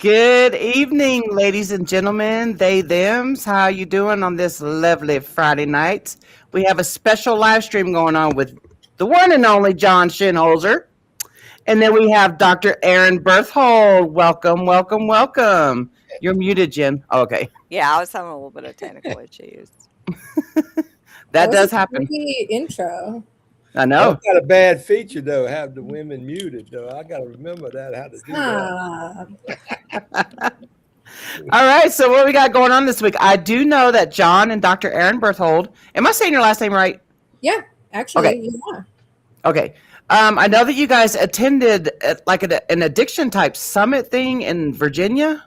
Good evening, ladies and gentlemen, they, thems. How you doing on this lovely Friday night? We have a special live stream going on with the one and only John Shinholser. And then we have Dr. Erin Berthold. Welcome, welcome, welcome. You're muted, Jen. Oh, okay. Yeah, I was having a little bit of technical issues. That was does a happen. pretty intro. I That's know. not a bad feature though. Have the women muted though. I got to remember that how to do that. All right, so what we got going on this week? I do know that John and Dr. Erin Berthold. Am I saying your last name right? Yeah, actually, Okay. you are. Okay. I know that you guys attended like an addiction type summit thing in Virginia.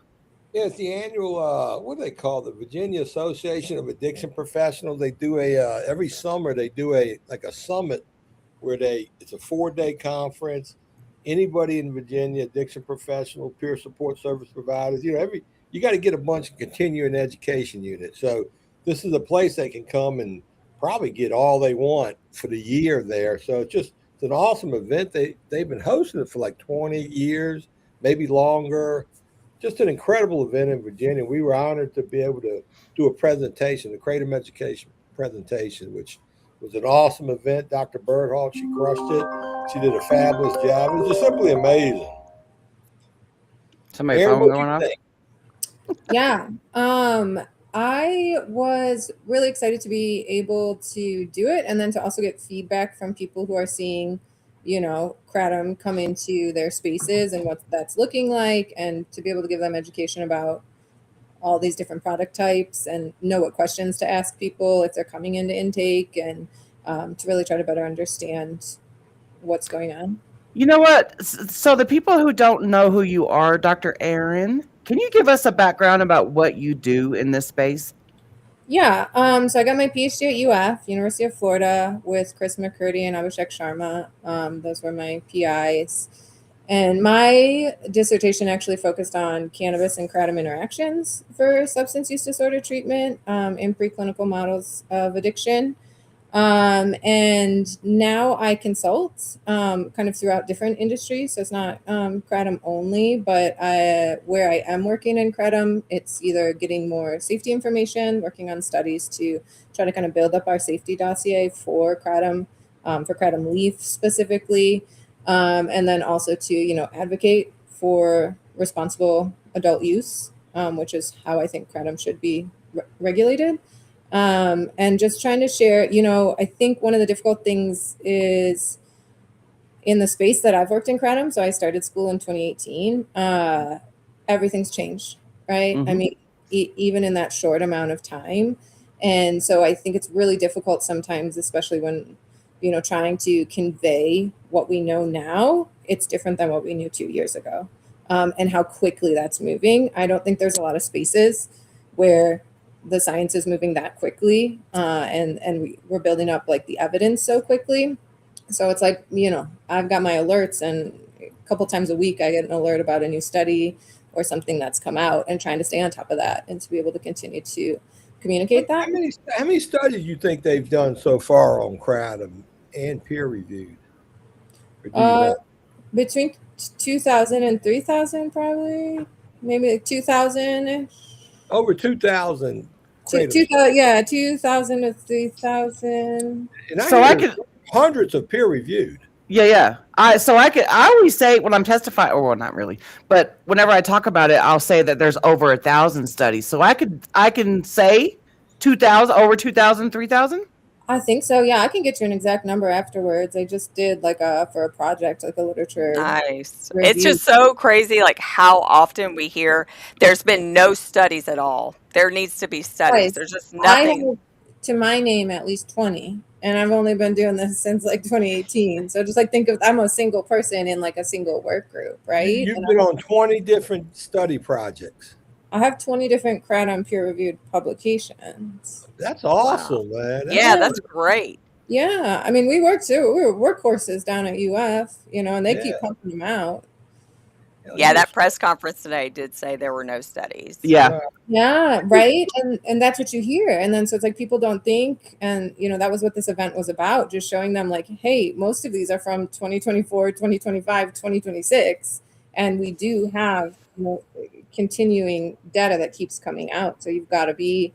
Yeah, it's the annual. What do they call the Virginia Association of Addiction Professionals? They do a every summer. They do a summit where it's a 4-day conference. Anybody in Virginia, addiction professional, peer support service providers, you got to get a bunch of continuing education units. So this is a place they can come and probably get all they want for the year there. So it's an awesome event. They've been hosting it for like 20 years, maybe longer. Just an incredible event in Virginia. We were honored to be able to do a presentation, the Kratom Education presentation, which was an awesome event. Dr. Berthold, she crushed it. She did a fabulous job. It was just simply amazing. Somebody Erin, phone what going you off? think? Yeah. I was really excited to be able to do it and then to also get feedback from people who are seeing, Kratom come into their spaces and what that's looking like, and to be able to give them education about all these different product types and know what questions to ask people if they're coming into intake, and to really try to better understand what's going on. You know what? So the people who don't know who you are, Dr. Erin, can you give us a background about what you do in this space? Yeah, so I got my PhD at UF, University of Florida, with Chris McCurdy and Abhishek Sharma. Those were my PIs. And my dissertation actually focused on cannabis and kratom interactions for substance use disorder treatment in preclinical models of addiction. And now I consult kind of throughout different industries. So it's not kratom only, but where I am working in kratom, it's either getting more safety information, working on studies to try to kind of build up our safety dossier for kratom leaf specifically. And then also to, advocate for responsible adult use, which is how I think kratom should be regulated. And just trying to share, I think one of the difficult things is in the space that I've worked in kratom. So I started school in 2018. Everything's changed, right? Mhm. I mean, even in that short amount of time. And so I think it's really difficult sometimes, especially when, trying to convey what we know now. It's different than what we knew 2 years ago, and how quickly that's moving. I don't think there's a lot of spaces where the science is moving that quickly, and we're building up like the evidence so quickly. So it's like, I've got my alerts, and a couple times a week I get an alert about a new study or something that's come out, and trying to stay on top of that and to be able to continue to communicate that. How many studies do you think they've done so far on kratom and peer reviewed? Or do you know? Between 2,000 and 3,000, probably, maybe like 2,000. Over 2,000. 2,000 to 3,000. And So I could, hundreds of peer reviewed. yeah. I always say when I'm testifying, or well, not really, but whenever I talk about it, I'll say that there's over 1,000 studies. So I can say 2,000, over 2,000, 3,000. I think so. Yeah, I can get you an exact number afterwards. I just did for a project, like a literature. Nice. review. It's just so crazy, like how often we hear there's been no studies at all. There needs to be studies. Right. There's just I nothing. have to my name at least 20, and I've only been doing this since like 2018. So just like think of, I'm a single person in like a single work group, right? You've been on 20 different study projects. I have 20 different kratom peer-reviewed publications. That's awesome, man. That's great. Yeah, I mean, we work too. We were workhorses down at UF, and they keep Yeah. pumping them out. Yeah, that press conference today did say there were no studies. Yeah. Yeah, right. And that's what you hear. And then so it's like people don't think, and that was what this event was about, just showing them like, hey, most of these are from 2024, 2025, 2026. And we do have continuing data that keeps coming out. So you've got to be,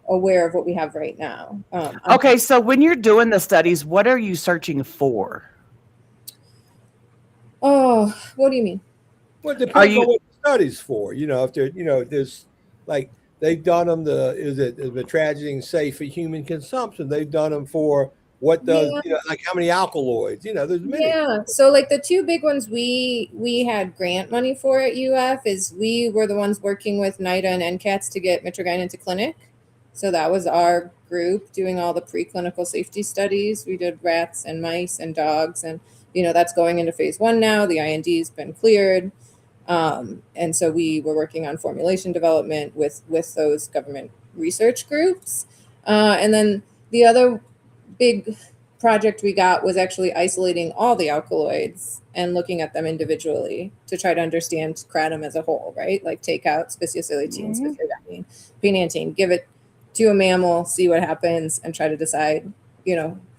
aware of what we have right now. Okay, so when you're doing the studies, what are you searching for? Oh, what do you mean? Well, it depends on what the study's for. If they're, there's like they've done them. Is the tragedy safe for human consumption? They've done them for what does like how many alkaloids? There's many. Yeah. So like the two big ones we had grant money for at UF is we were the ones working with NIDA and NCATS to get mitragynine into clinic. So that was our group doing all the preclinical safety studies. We did rats and mice and dogs, and that's going into phase 1 now. The IND's been cleared. And so we were working on formulation development with those government research groups. And then the other big project we got was actually isolating all the alkaloids and looking at them individually to try to understand kratom as a whole, right? Like take out speciosylatein, speciogyne, penantine, give it to a mammal, see what happens, and try to decide,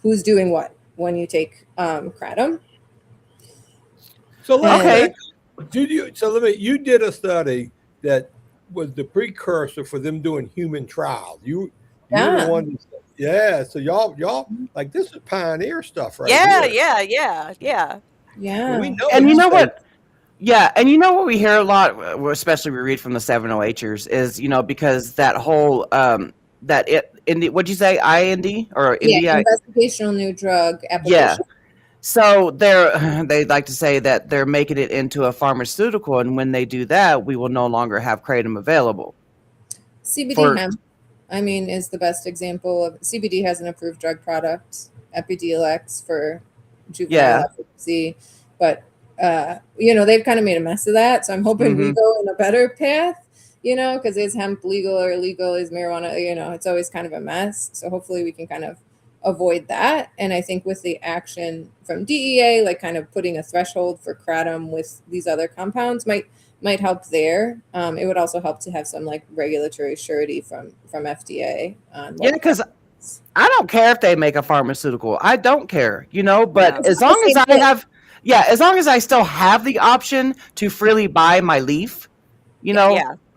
who's doing what when you take kratom. So you did a study that was the precursor for them doing human trials. You're the one. So y'all like this is pioneer stuff, right? Yeah. Well, we know and you know what? Yeah, and you know what we hear a lot, especially we read from the 708ers, is because that whole what'd you say, IND or investigational new drug application. Yeah. So they like to say that they're making it into a pharmaceutical, and when they do that, we will no longer have kratom available. CBD hemp, is the best example of CBD has an approved drug product, Epidiolex for juvenile epilepsy, but they've kind of made a mess of that. So I'm hoping we go in a better path, because is hemp legal or illegal? Is marijuana? It's always kind of a mess. So hopefully we can kind of avoid that. And I think with the action from DEA, like kind of putting a threshold for kratom with these other compounds might help there. It would also help to have some like regulatory surety from FDA. Because I don't care if they make a pharmaceutical. I don't care, but as long as I have, as long as I still have the option to freely buy my leaf,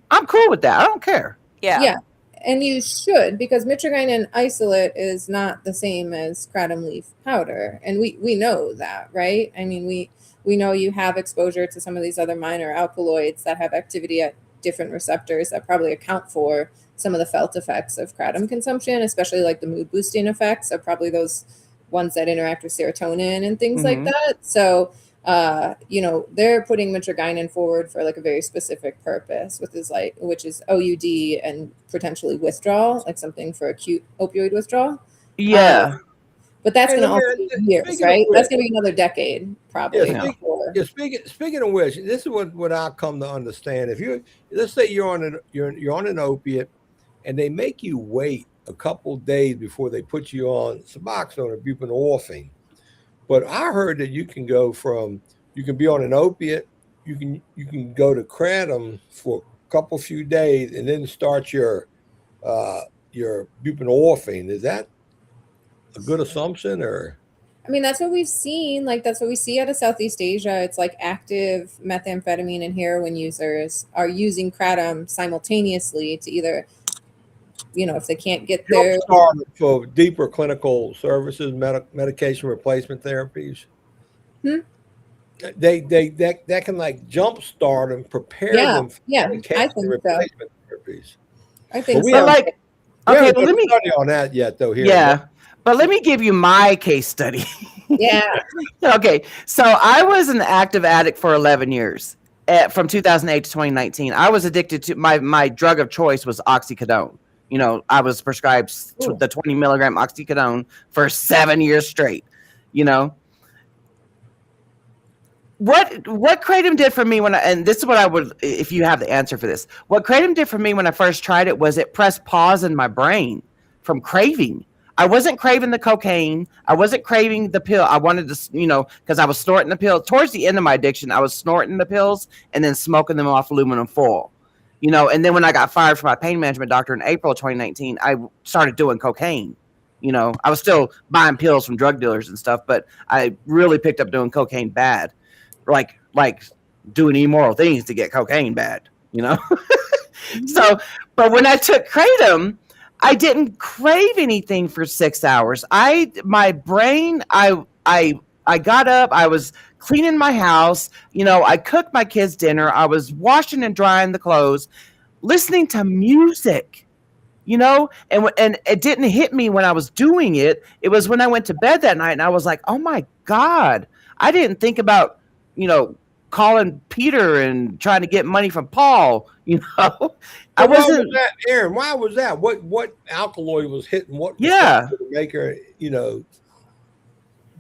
I'm cool with that. I don't care. Yeah. And you should, because mitragynine isolate is not the same as kratom leaf powder. And we know that, right? We know you have exposure to some of these other minor alkaloids that have activity at different receptors that probably account for some of the felt effects of kratom consumption, especially like the mood boosting effects are probably those ones that interact with serotonin and things like that. So, they're putting mitragynine forward for like a very specific purpose, which is OUD and potentially withdrawal, like something for acute opioid withdrawal. Yeah. But that's going to also be years, right? That's going to be another decade, probably. Speaking of which, this is what I come to understand. If let's say you're on an opiate, and they make you wait a couple days before they put you on Suboxone or buprenorphine. But I heard that you can be on an opiate, you can go to kratom for a few days, and then start your buprenorphine. Is that a good assumption, or? That's what we've seen. Like that's what we see out of Southeast Asia. It's like active methamphetamine and heroin users are using kratom simultaneously to either, if they can't get there for deeper clinical services, medication replacement therapies. That can like jumpstart and prepare them for medication replacement therapies. I think so. We haven't done a study on that yet, though. But let me give you my case study. Okay, so I was an active addict for 11 years, from 2008 to 2019. I was addicted to my drug of choice was oxycodone. I was prescribed the 20 milligram oxycodone for 7 years straight. What kratom did for me and this is what I would, if you have the answer for this, what kratom did for me when I first tried it was it pressed pause in my brain from craving. I wasn't craving the cocaine. I wasn't craving the pill. I wanted to, because I was snorting the pill. Towards the end of my addiction, I was snorting the pills and then smoking them off aluminum foil. And then when I got fired from my pain management doctor in April of 2019, I started doing cocaine. I was still buying pills from drug dealers and stuff, but I really picked up doing cocaine bad, like doing immoral things to get cocaine bad, you know? So, but when I took kratom, I didn't crave anything for 6 hours. My brain, I got up, I was cleaning my house, I cooked my kids dinner, I was washing and drying the clothes, listening to music, and it didn't hit me when I was doing it. It was when I went to bed that night and I was like, oh my God, I didn't think about, calling Peter and trying to get money from Paul, I But why wasn't. was that, Erin? Why was that? What alkaloid was hitting what Yeah. receptor to make her,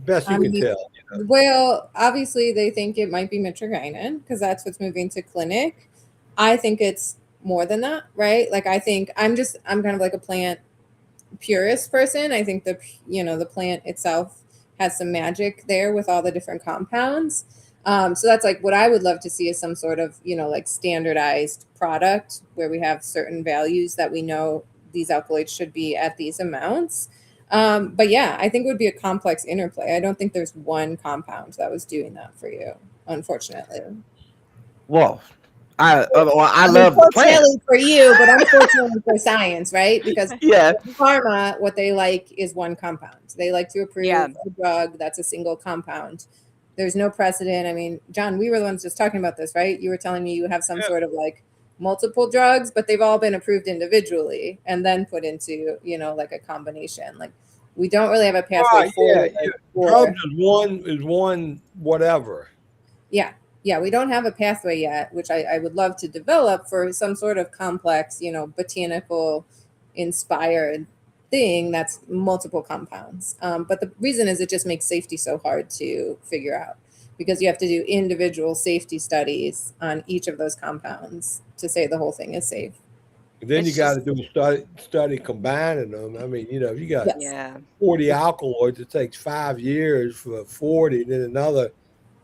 best you I can mean, tell? well, obviously they think it might be mitragynine because that's what's moving to clinic. I think it's more than that, right? Like I think I'm kind of like a plant purist person. I think the plant itself has some magic there with all the different compounds. So that's like what I would love to see is some sort of, like standardized product where we have certain values that we know these alkaloids should be at these amounts. But yeah, I think it would be a complex interplay. I don't think there's one compound that was doing that for you, unfortunately. Well, I I mean, love the plant. fortunately for you, but unfortunately for science, right? Because Yeah. pharma, what they like is one compound. They like to approve Yeah. a drug that's a single compound. There's no precedent. I mean, John, we were the ones just talking about this, right? You were telling me you have some sort of like multiple drugs, but they've all been approved individually and then put into, like a combination. Like we don't really have a pathway forward. Drugs is one whatever. Yeah, we don't have a pathway yet, which I would love to develop for some sort of complex, botanical inspired thing that's multiple compounds. But the reason is it just makes safety so hard to figure out because you have to do individual safety studies on each of those compounds to say the whole thing is safe. And then It's you got to just- do a study combining them. I mean, if you got Yes. Yeah. 40 alkaloids, it takes 5 years for 40, and then anotof.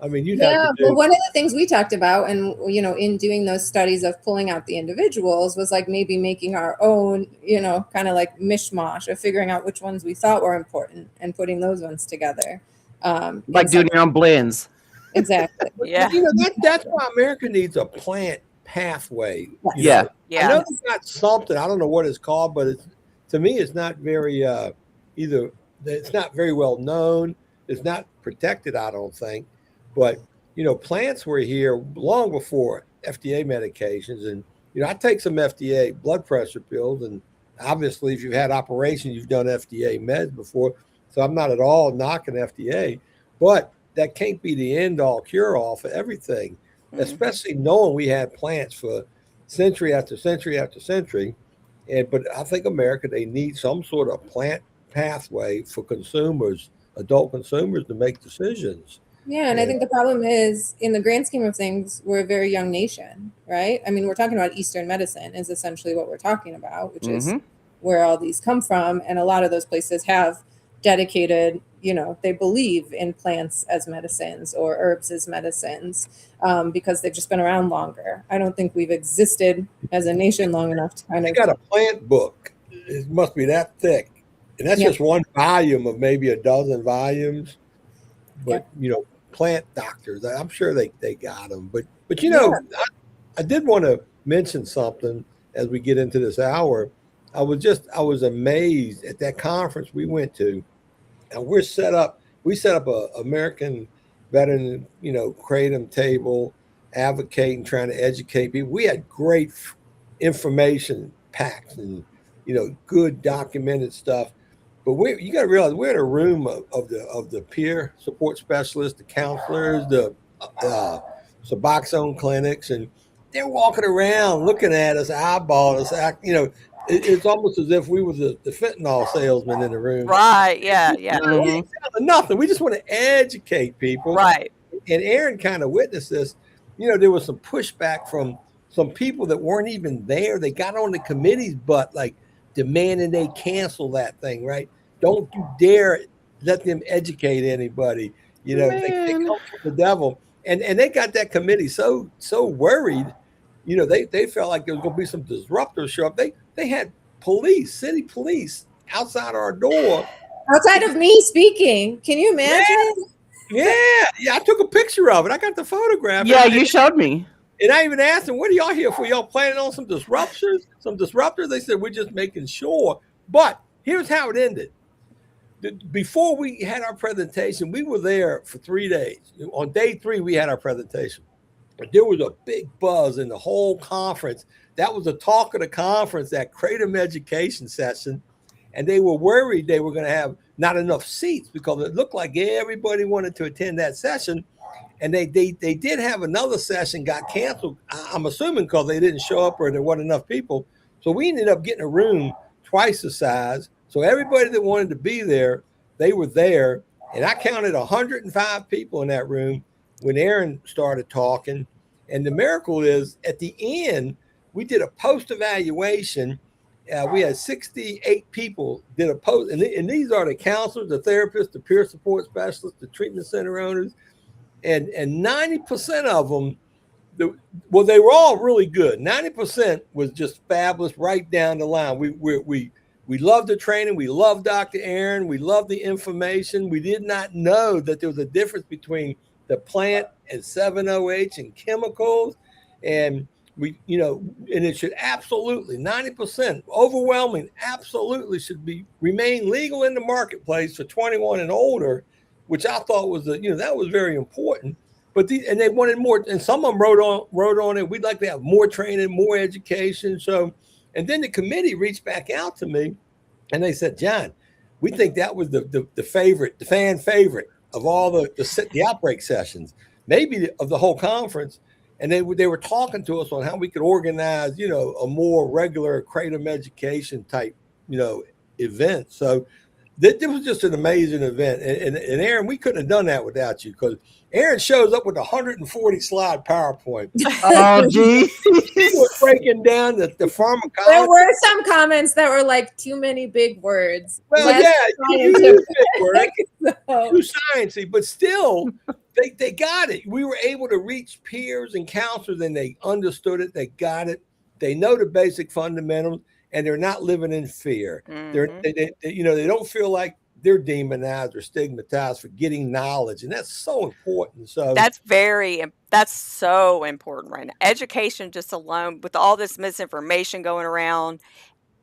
I mean, you'd have Yeah, to do. but one of the things we talked about, and in doing those studies of pulling out the individuals, was like maybe making our own, kind of like mishmash of figuring out which ones we thought were important and putting those ones together. Like doing your own blends. Exactly. Yeah. That's why America needs a plant pathway. Yeah. Yeah. I know it's got something. I don't know what it's called, but to me, it's not very either. It's not very well known. It's not protected, I don't think. But plants were here long before FDA medications, and I take some FDA blood pressure pills, and obviously, if you've had operations, you've done FDA meds before. So I'm not at all knocking FDA, but that can't be the end all cure all for everything, especially knowing we had plants for century after century after century. But I think America, they need some sort of plant pathway for consumers, adult consumers, to make decisions. Yeah, and I think the problem is, in the grand scheme of things, we're a very young nation, right? I mean, we're talking about Eastern medicine is essentially what we're talking about, which is where all these come from. And a lot of those places have dedicated, they believe in plants as medicines or herbs as medicines because they've just been around longer. I don't think we've existed as a nation long enough to kind of. You got a plant book. It must be that thick. And that's just one volume of maybe a dozen volumes. But, plant doctors, I'm sure they got them. But I did want to mention something as we get into this hour. I was amazed at that conference we went to. And we set up a American veteran, kratom table, advocating, trying to educate people. We had great information packs and, good documented stuff. But you got to realize we're in a room of the peer support specialists, the counselors, the Suboxone clinics, and they're walking around looking at us, eyeballing us. It's almost as if we were the fentanyl salesman in the room. Right. Yeah. Yeah. Nothing. We just want to educate people. Right. And Erin kind of witnessed this. There was some pushback from some people that weren't even there. They got on the committee's butt, like demanding they cancel that thing, right? Don't you dare let them educate anybody. They come from the devil. And they got that committee so worried, they felt like there was going to be some disruptors show up. They had city police outside our door. Outside of me speaking. Can you imagine? Yeah, I took a picture of it. I got the photograph. Yeah, you showed me. And I even asked them, what are y'all here for? Y'all planning on some disruptors? Some disruptors? They said, we're just making sure. But here's how it ended. Before we had our presentation, we were there for 3 days. On day 3, we had our presentation. But there was a big buzz in the whole conference. That was the talk of the conference, that Kratom education session. And they were worried they were going to have not enough seats because it looked like everybody wanted to attend that session. And they did have another session, got canceled. I'm assuming because they didn't show up or there weren't enough people. So we ended up getting a room twice the size. So everybody that wanted to be there, they were there. And I counted 105 people in that room when Erin started talking. And the miracle is at the end, we did a post evaluation. We had 68 people did a post. And these are the counselors, the therapists, the peer support specialists, the treatment center owners. And 90% of them, they were all really good. 90% was just fabulous right down the line. We loved the training. We loved Dr. Erin. We loved the information. We did not know that there was a difference between the plant and 7-OH and chemicals. And and it should absolutely, 90%, overwhelming, absolutely should remain legal in the marketplace for 21 and older, which I thought was that was very important. But they wanted more, and some of them wrote on it. We'd like to have more training, more education. So, and then the committee reached back out to me, and they said, John, we think that was the fan favorite of all the outbreak sessions, maybe of the whole conference. And they were talking to us on how we could organize, a more regular Kratom education type, event. So this was just an amazing event. And Erin, we couldn't have done that without you, because Erin shows up with a 140 slide PowerPoint. Oh, gee. She was breaking down the pharmacology. There were some comments that were like too many big words. Well, you used big words, too sciencey, but still, they got it. We were able to reach peers and counselors, and they understood it. They got it. They know the basic fundamentals, and they're not living in fear. Mm-hmm. They don't feel like they're demonized or stigmatized for getting knowledge, and that's so important. So that's so important right now. Education just alone, with all this misinformation going around,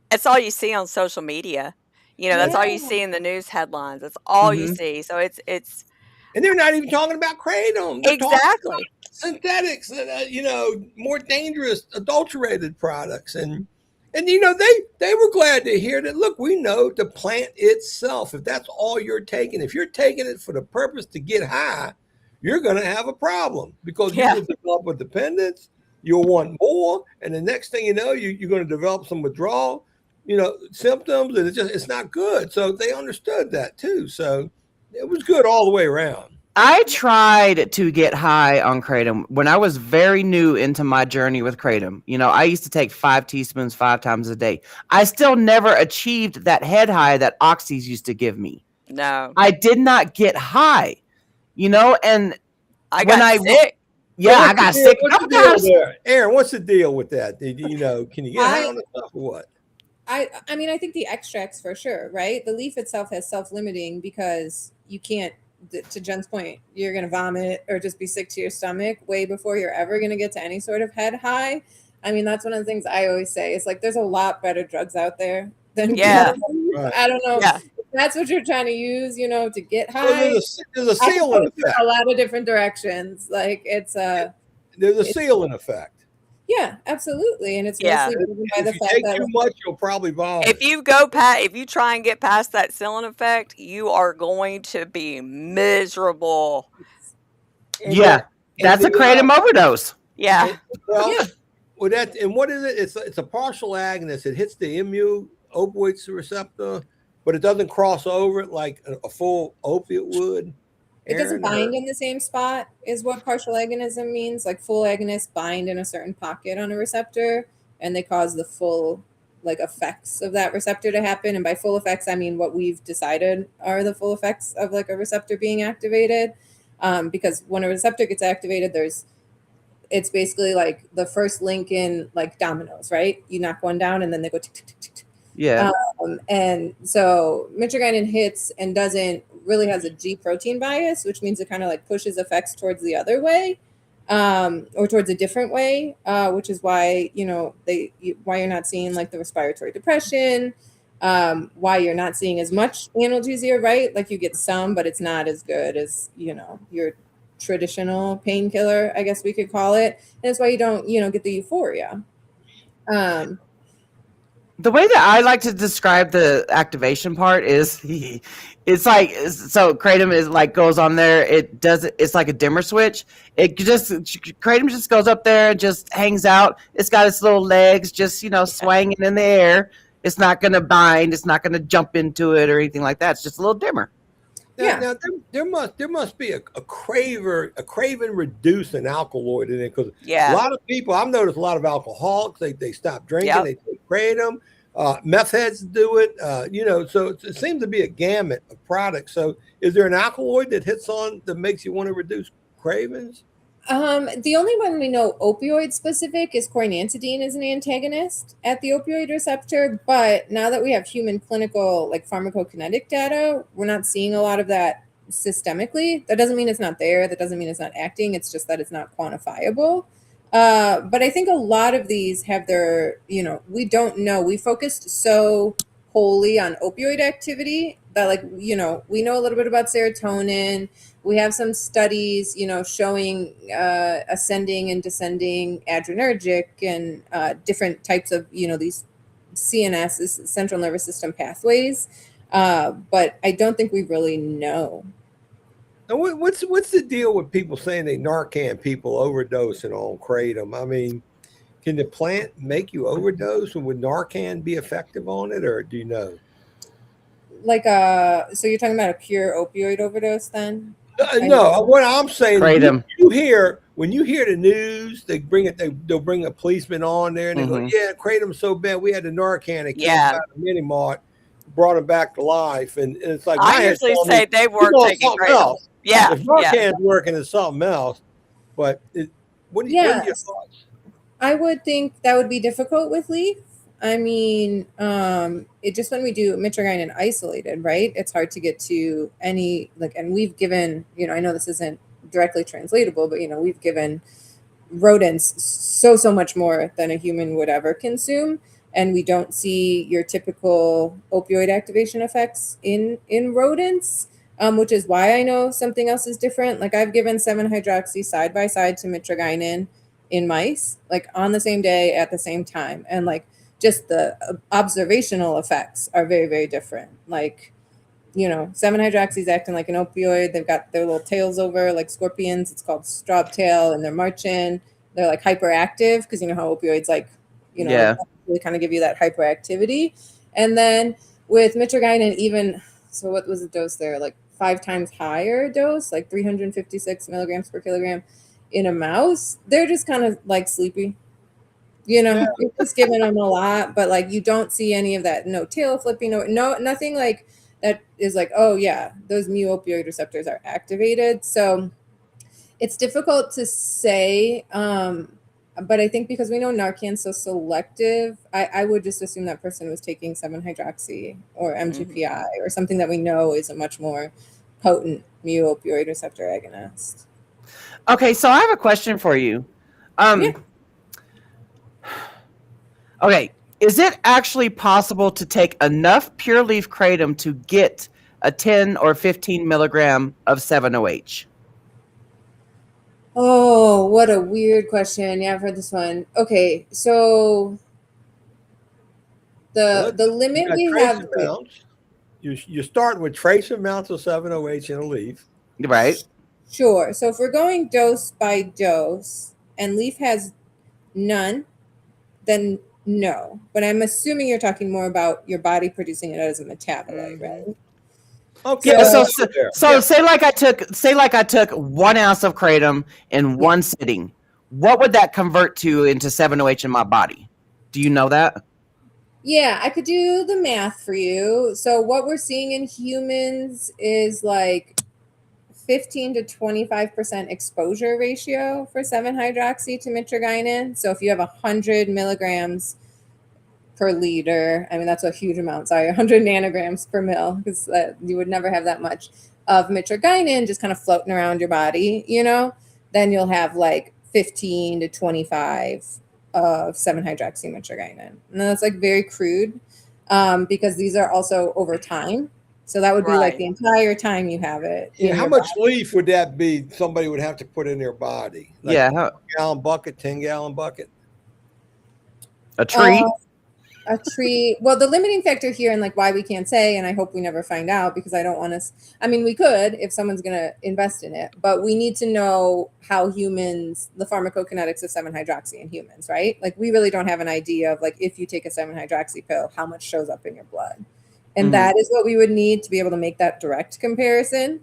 that's all you see on social media. That's all you see in the news headlines. That's all you see. So it's and they're not even talking about kratom. They're exactly talking about synthetics, more dangerous adulterated products. And they were glad to hear that. Look, we know the plant itself, if that's all you're taking, if you're taking it for the purpose to get high, you're going to have a problem, because you will develop a dependence. You'll want more. And the next thing you know, you're going to develop some withdrawal, symptoms, and it's not good. So they understood that too. So it was good all the way around. I tried to get high on kratom when I was very new into my journey with kratom. I used to take 5 teaspoons 5 times a day. I still never achieved that head high that oxys used to give me. No, I did not get high, and I got sick. Yeah, I got sick. What's the deal there? Erin, what's the deal with that? Can you get high on the stuff or what? I mean, I think the extracts for sure, right? The leaf itself has self-limiting, because you can't, to Jen's point, you're going to vomit or just be sick to your stomach way before you're ever going to get to any sort of head high. I mean, that's one of the things I always say. It's like, there's a lot better drugs out there than ketamine. Right. I don't know. Yeah. If that's what you're trying to use, to get high. Well, there's a ceiling effect. A lot of different directions. Like there's a ceiling effect. Yeah, absolutely, and it's mostly driven by the fact that too much, you'll probably vomit. If you try and get past that ceiling effect, you are going to be miserable. That's a kratom overdose. Yeah. What is it? It's a partial agonist. It hits the mu-opioid receptor, but it doesn't cross over it like a full opiate would. It doesn't bind in the same spot, is what partial agonism means. Like full agonists bind in a certain pocket on a receptor, and they cause the full effects of that receptor to happen. And by full effects, I mean what we've decided are the full effects of a receptor being activated. Because when a receptor gets activated, it's basically like the first link in dominoes, right? You knock one down and then they go tick, tick, tick, tick, tick. Yeah. And so mitragynine hits and doesn't really has a G protein bias, which means it kind of like pushes effects towards the other way, or towards a different way, which is why, why you're not seeing like the respiratory depression, why you're not seeing as much analgesia, right? Like you get some, but it's not as good as, your traditional painkiller, I guess we could call it. And that's why you don't, get the euphoria. The way that I like to describe the activation part is it's like, so kratom is like goes on there. It's like a dimmer switch. Kratom just goes up there and just hangs out. It's got its little legs just, swinging in the air. It's not going to bind. It's not going to jump into it or anything like that. It's just a little dimmer. Now there must be a craving reducing alkaloid in it, because a lot of people, I've noticed a lot of alcoholics, they stop drinking, they take kratom, meth heads do it, so it seems to be a gamut of products. So is there an alkaloid that hits on that makes you want to reduce cravings? The only one we know opioid specific is quinantidine is an antagonist at the opioid receptor. But now that we have human clinical like pharmacokinetic data, we're not seeing a lot of that systemically. That doesn't mean it's not there. That doesn't mean it's not acting. It's just that it's not quantifiable. But I think a lot of these have their, we don't know. We focused so wholly on opioid activity that we know a little bit about serotonin. We have some studies, showing ascending and descending adrenergic and different types of, these CNS, central nervous system pathways. But I don't think we really know. Now, what's the deal with people saying they Narcan people overdosing on kratom? I mean, can the plant make you overdose, and would Narcan be effective on it, or do you know? So you're talking about a pure opioid overdose then? No, what I'm saying kratom. is when you hear the news, they'll bring a policeman on there and they go, yeah, kratom's so bad, we had the Narcan that came out of Mini Mart, brought him back to life, and it's like I usually say they weren't taking kratom. Yeah, if Narcan's working, it's something else. But what are your thoughts? I would think that would be difficult with leaf. I mean, it just when we do mitragynine isolated, right? It's hard to get to any and we've given, I know this isn't directly translatable, but we've given rodents so much more than a human would ever consume, and we don't see your typical opioid activation effects in rodents, which is why I know something else is different. Like I've given 7-hydroxy side by side to mitragynine in mice, on the same day at the same time, and just the observational effects are very, very different. 7-hydroxy is acting like an opioid. They've got their little tails over like scorpions. It's called straw tail, and they're marching. They're hyperactive because how opioids really kind of give you that hyperactivity. And then with mitragynine, even so, what was the dose there? 5 times higher dose, 356 milligrams per kilogram in a mouse. They're just kind of sleepy. You're just giving them a lot, but you don't see any of that. No tail flipping, no nothing that is oh yeah, those mu opioid receptors are activated. So it's difficult to say, but I think because we know Narcan's so selective, I would just assume that person was taking 7-hydroxy or MGPI or something that we know is a much more potent mu opioid receptor agonist. Okay, so I have a question for you. Okay, is it actually possible to take enough pure leaf kratom to get a 10 or 15 milligram of 7-OH? Oh, what a weird question. Yeah, I've heard this one. Okay, so the limit we have. You start with trace amounts of 7-OH in a leaf. Right. Sure. So if we're going dose by dose and leaf has none, then no. But I'm assuming you're talking more about your body producing it as a metabolite, right? Okay. Yeah, so say like I took 1 ounce of kratom in one sitting. What would that convert to into 7-OH in my body? Do you know that? Yeah, I could do the math for you. So what we're seeing in humans is 15 to 25% exposure ratio for 7-hydroxy to mitragynine. So if you have 100 milligrams per liter, I mean, that's a huge amount. Sorry, 100 nanograms per mil, because you would never have that much. of mitragynine just kind of floating around your body, then you'll have like 15 to 25 of 7-hydroxymitragynine. And that's like very crude because these are also over time. So that would be like Right. the entire time you have it. Yeah, in how your much body. leaf would that be somebody would have to put in their body? Like Yeah, gallon bucket, 10-gallon bucket? a tree. A tree. Well, the limiting factor here and like why we can't say, and I hope we never find out because I don't want to. I mean, we could if someone's going to invest in it, but we need to know how humans, the pharmacokinetics of 7-hydroxy in humans, right? Like we really don't have an idea of like if you take a 7-hydroxy pill, how much shows up in your blood, and that is what we would need to be able to make that direct comparison.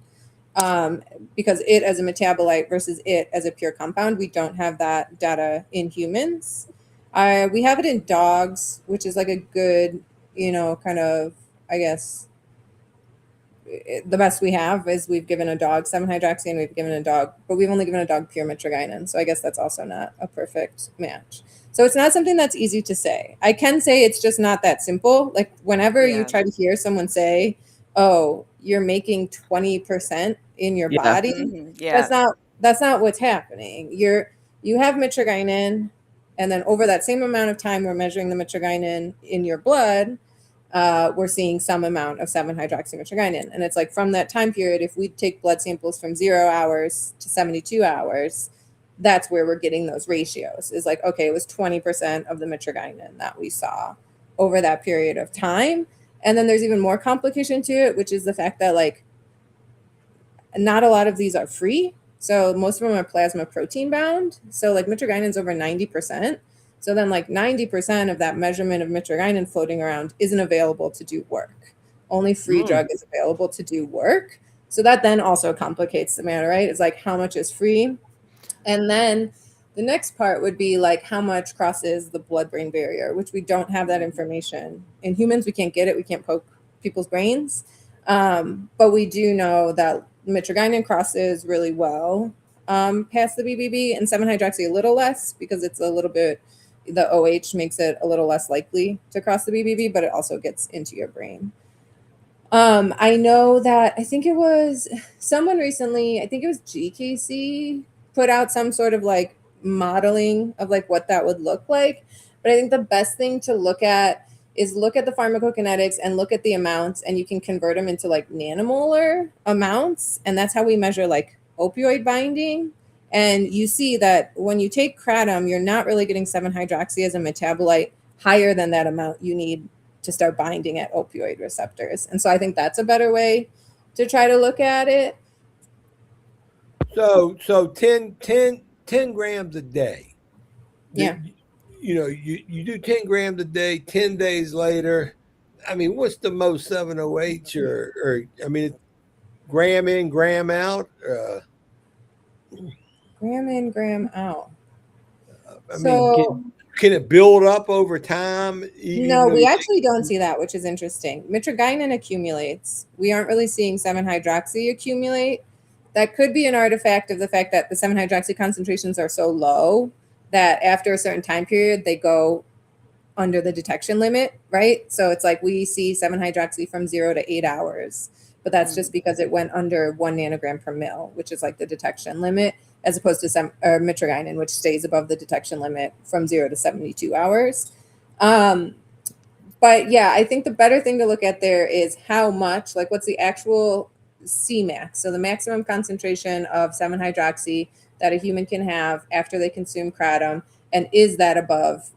Because it as a metabolite versus it as a pure compound, we don't have that data in humans. We have it in dogs, which is like a good, kind of, I guess, the best we have is we've given a dog 7-hydroxy and we've given a dog, but we've only given a dog pure mitragynine. So I guess that's also not a perfect match. So it's not something that's easy to say. I can say it's just not that simple. Like whenever you try to hear someone say, oh, you're making 20% in your body, Yeah. that's not what's happening. You have mitragynine, and then over that same amount of time we're measuring the mitragynine in your blood, we're seeing some amount of 7-hydroxymitragynine. And it's like from that time period, if we take blood samples from 0 hours to 72 hours, that's where we're getting those ratios. Is like, okay, it was 20% of the mitragynine that we saw over that period of time. And then there's even more complication to it, which is the fact that like not a lot of these are free. So most of them are plasma protein bound. So like mitragynine is over 90%. So then like 90% of that measurement of mitragynine floating around isn't available to do work. Only free drug is available to do work. So that then also complicates the matter, right? It's like how much is free? And then the next part would be like how much crosses the blood-brain barrier, which we don't have that information. In humans, we can't get it. We can't poke people's brains. But we do know that mitragynine crosses really well past the BBB, and 7-hydroxy a little less because it's a little bit, the OH makes it a little less likely to cross the BBB, but it also gets into your brain. I know that I think it was someone recently, I think it was GKC, put out some sort of like modeling of like what that would look like. But I think the best thing to look at is look at the pharmacokinetics and look at the amounts, and you can convert them into like nanomolar amounts. And that's how we measure like opioid binding. And you see that when you take kratom, you're not really getting 7-hydroxy as a metabolite higher than that amount you need to start binding at opioid receptors. And so I think that's a better way to try to look at it. So 10 grams a day. Yeah. You do 10 grams a day, 10 days later. I mean, what's the most 708 or I mean, gram in, gram out? Gram in, gram out. I mean, can it build up over time? No, we actually don't see that, which is interesting. Mitragynine accumulates. We aren't really seeing 7-hydroxy accumulate. That could be an artifact of the fact that the 7-hydroxy concentrations are so low that after a certain time period, they go under the detection limit, right? So it's like we see 7-hydroxy from 0 to 8 hours, but that's just because it went under 1 nanogram per mil, which is like the detection limit, as opposed to mitragynine, which stays above the detection limit from 0 to 72 hours. But yeah, I think the better thing to look at there is how much, like what's the actual Cmax, so the maximum concentration of 7-hydroxy that a human can have after they consume kratom, and is that above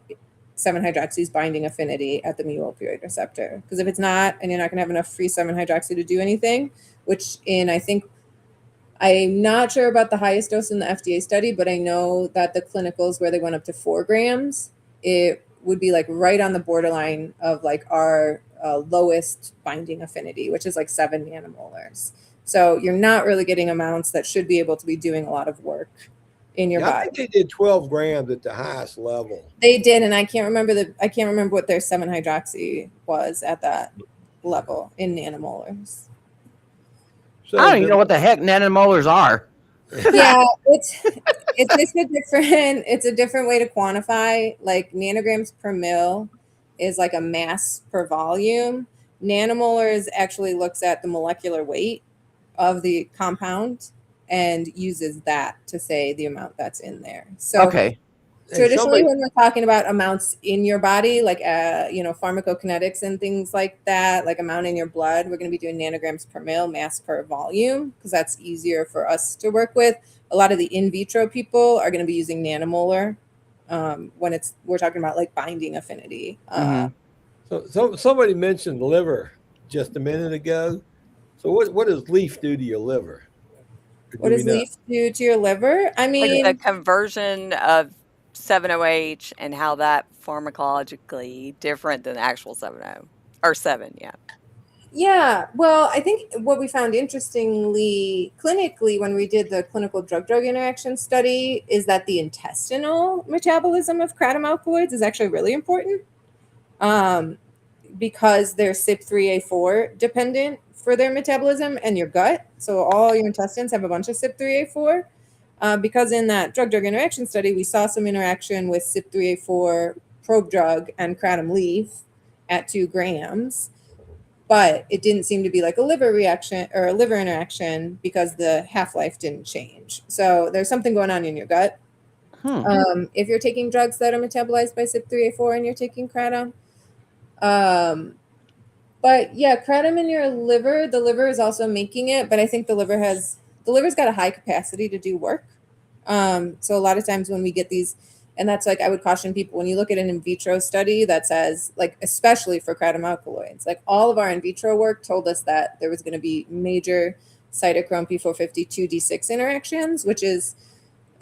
7-hydroxy's binding affinity at the mu opioid receptor? Because if it's not, and you're not going to have enough free 7-hydroxy to do anything, which I think, I'm not sure about the highest dose in the FDA study, but I know that the clinicals where they went up to 4 grams, it would be like right on the borderline of like our lowest binding affinity, which is like 7 nanomolar. So you're not really getting amounts that should be able to be doing a lot of work in your body. I think they did 12 grams at the highest level. They did, and I can't remember what their 7-hydroxy was at that level in nanomolars. So I don't even know what the heck nanomolars are. Yeah, it's a different way to quantify. Like nanograms per mil is like a mass per volume. Nanomolars actually looks at the molecular weight of the compound and uses that to say the amount that's in there. So Okay. traditionally, when we're talking about amounts in your body, like pharmacokinetics and things like that, like amount in your blood, we're going to be doing nanograms per mil, mass per volume, because that's easier for us to work with. A lot of the in vitro people are going to be using nanomolar when we're talking about like binding affinity. So somebody mentioned liver just a minute ago. So what does leaf do to your liver? What does leaf do to your liver? I mean, like the conversion of 7-OH and how that pharmacologically different than the actual 7-O or 7, yeah. Yeah, well, I think what we found interestingly clinically when we did the clinical drug-drug interaction study is that the intestinal metabolism of kratom alkaloids is actually really important because they're CYP3A4 dependent for their metabolism and your gut. So all your intestines have a bunch of CYP3A4 because in that drug-drug interaction study, we saw some interaction with CYP3A4 probe drug and kratom leaf at 2 grams. But it didn't seem to be like a liver reaction or a liver interaction because the half-life didn't change. So there's something going on in your gut. If you're taking drugs that are metabolized by CYP3A4 and you're taking kratom. But yeah, kratom in your liver, the liver is also making it, but I think the liver's got a high capacity to do work. So a lot of times when we get these, and that's like, I would caution people when you look at an in vitro study that says, like, especially for kratom alkaloids, like all of our in vitro work told us that there was going to be major cytochrome P452D6 interactions, which is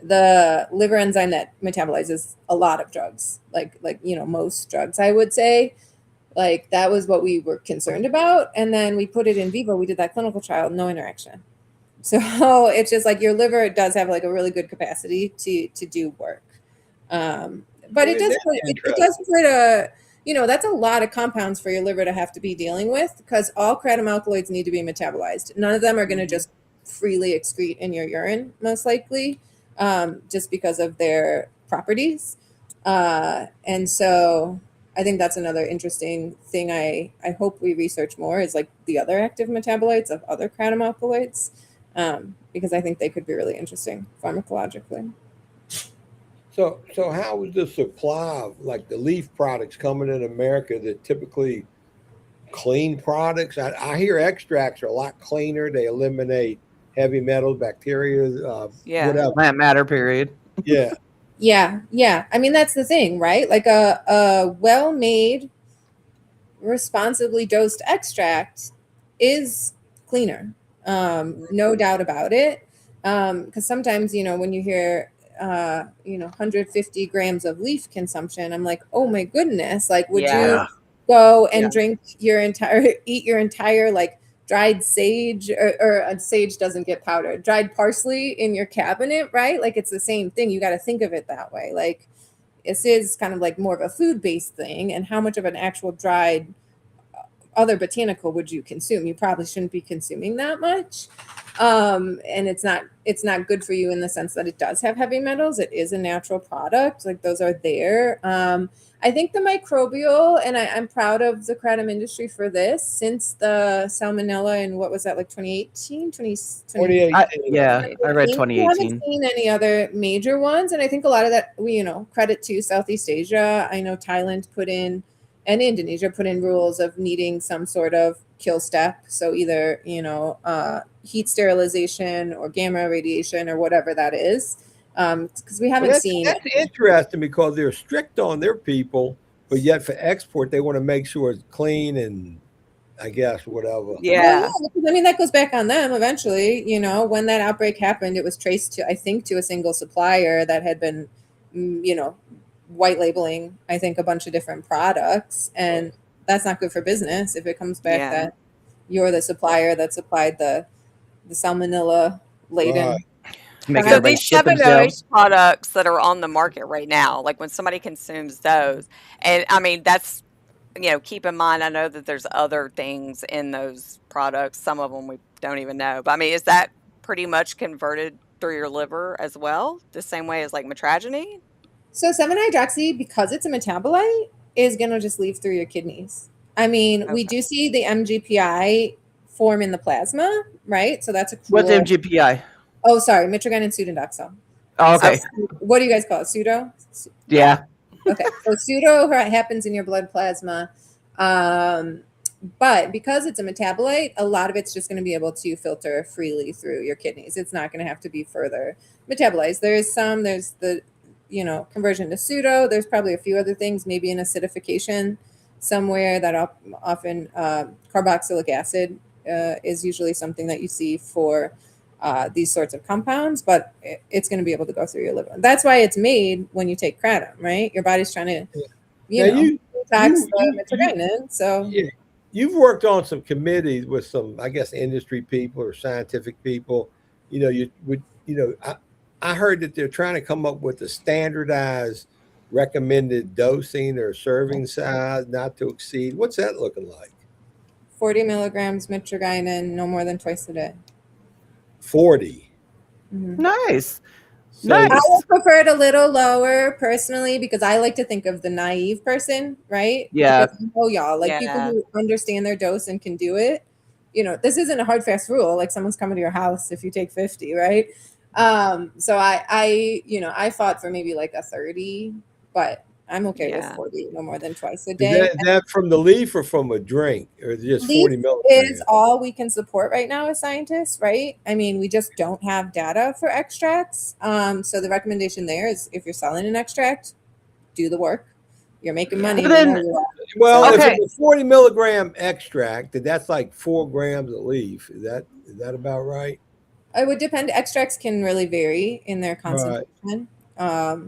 the liver enzyme that metabolizes a lot of drugs, like most drugs, I would say. Like that was what we were concerned about. And then we put it in vivo. We did that clinical trial, no interaction. So it's just like your liver does have like a really good capacity to do work. But it does put a, that's a lot of compounds for your liver to have to be dealing with because all kratom alkaloids need to be metabolized. None of them are going to just freely excrete in your urine, most likely, just because of their properties. And so I think that's another interesting thing I hope we research more is like the other active metabolites of other kratom alkaloids, because I think they could be really interesting pharmacologically. So how is the supply of like the leaf products coming in America that typically clean products? I hear extracts are a lot cleaner. They eliminate heavy metals, bacteria, whatever. Plant matter, period. Yeah. Yeah. I mean, that's the thing, right? Like a well-made, responsibly dosed extract is cleaner. No doubt about it. Because sometimes, when you hear 150 grams of leaf consumption, I'm like, oh my goodness, like would you go and eat your entire like dried sage or sage doesn't get powdered, dried parsley in your cabinet, right? Like it's the same thing. You got to think of it that way. Like this is kind of like more of a food-based thing, and how much of an actual dried other botanical would you consume? You probably shouldn't be consuming that much. And it's not good for you in the sense that it does have heavy metals. It is a natural product. Like those are there. I think the microbial, and I'm proud of the kratom industry for this, since the salmonella in what was that, like 2018? 2018. I read 2018. We haven't seen any other major ones. And I think a lot of that, credit to Southeast Asia. I know Thailand put in, and Indonesia put in rules of needing some sort of kill step. So either, heat sterilization or gamma radiation or whatever that is. Because we haven't seen. That's interesting because they're strict on their people, but yet for export, they want to make sure it's clean and I guess whatever. Yeah. I mean, that goes back on them eventually. When that outbreak happened, it was traced to, I think, to a single supplier that had been, white labeling, I think, a bunch of different products. And that's not good for business if it comes back that you're the supplier that supplied the salmonella laden. Right. So these 7-OH products that are on the market right now, like when somebody consumes those, and I mean, that's, keep in mind, I know that there's other things in those products. Some of them we don't even know. But I mean, is that pretty much converted through your liver as well? The same way as like metrageny? So 7-hydroxy, because it's a metabolite, is going to just leave through your kidneys. I mean, we do see the MGPI form in the plasma, right? So that's a What's cool. MGPI? Oh, sorry, mitragynine and pseudodoxil. Oh, okay. So, what do you guys call it? Pseudo? Yeah. Okay, so pseudo happens in your blood plasma, but because it's a metabolite, a lot of it's just going to be able to filter freely through your kidneys. It's not going to have to be further metabolized. There's the conversion to pseudo. There's probably a few other things, maybe an acidification somewhere that often carboxylic acid is usually something that you see for these sorts of compounds, but it's going to be able to go through your liver. That's why it's made when you take kratom, right? Your body's trying to, detox the mitragynine. So yeah, you've worked on some committees with some, I guess, industry people or scientific people. I heard that they're trying to come up with a standardized recommended dosing or serving size, not to exceed. What's that looking like? 40 milligrams mitragynine, no more than twice a day. 40. Mm-hmm. Nice. So Nice. I would prefer it a little lower personally because I like to think of the naive person, right? Yeah. Because, y'all, like people who understand their dose and can do it. This isn't a hard fast rule. Like someone's coming to your house if you take 50, right? So I fought for maybe like a 30, but I'm okay with 40, no more than twice a day. Is that from the leaf or from a drink, or just 40 milligrams? Is all we can support right now as scientists, right? I mean, we just don't have data for extracts. So the recommendation there is if you're selling an extract, do the work. You're making money. Well, if it's a 40 milligram extract, that's like 4 grams a leaf. Is that about right? It would depend. Extracts can really vary in their concentration. Right.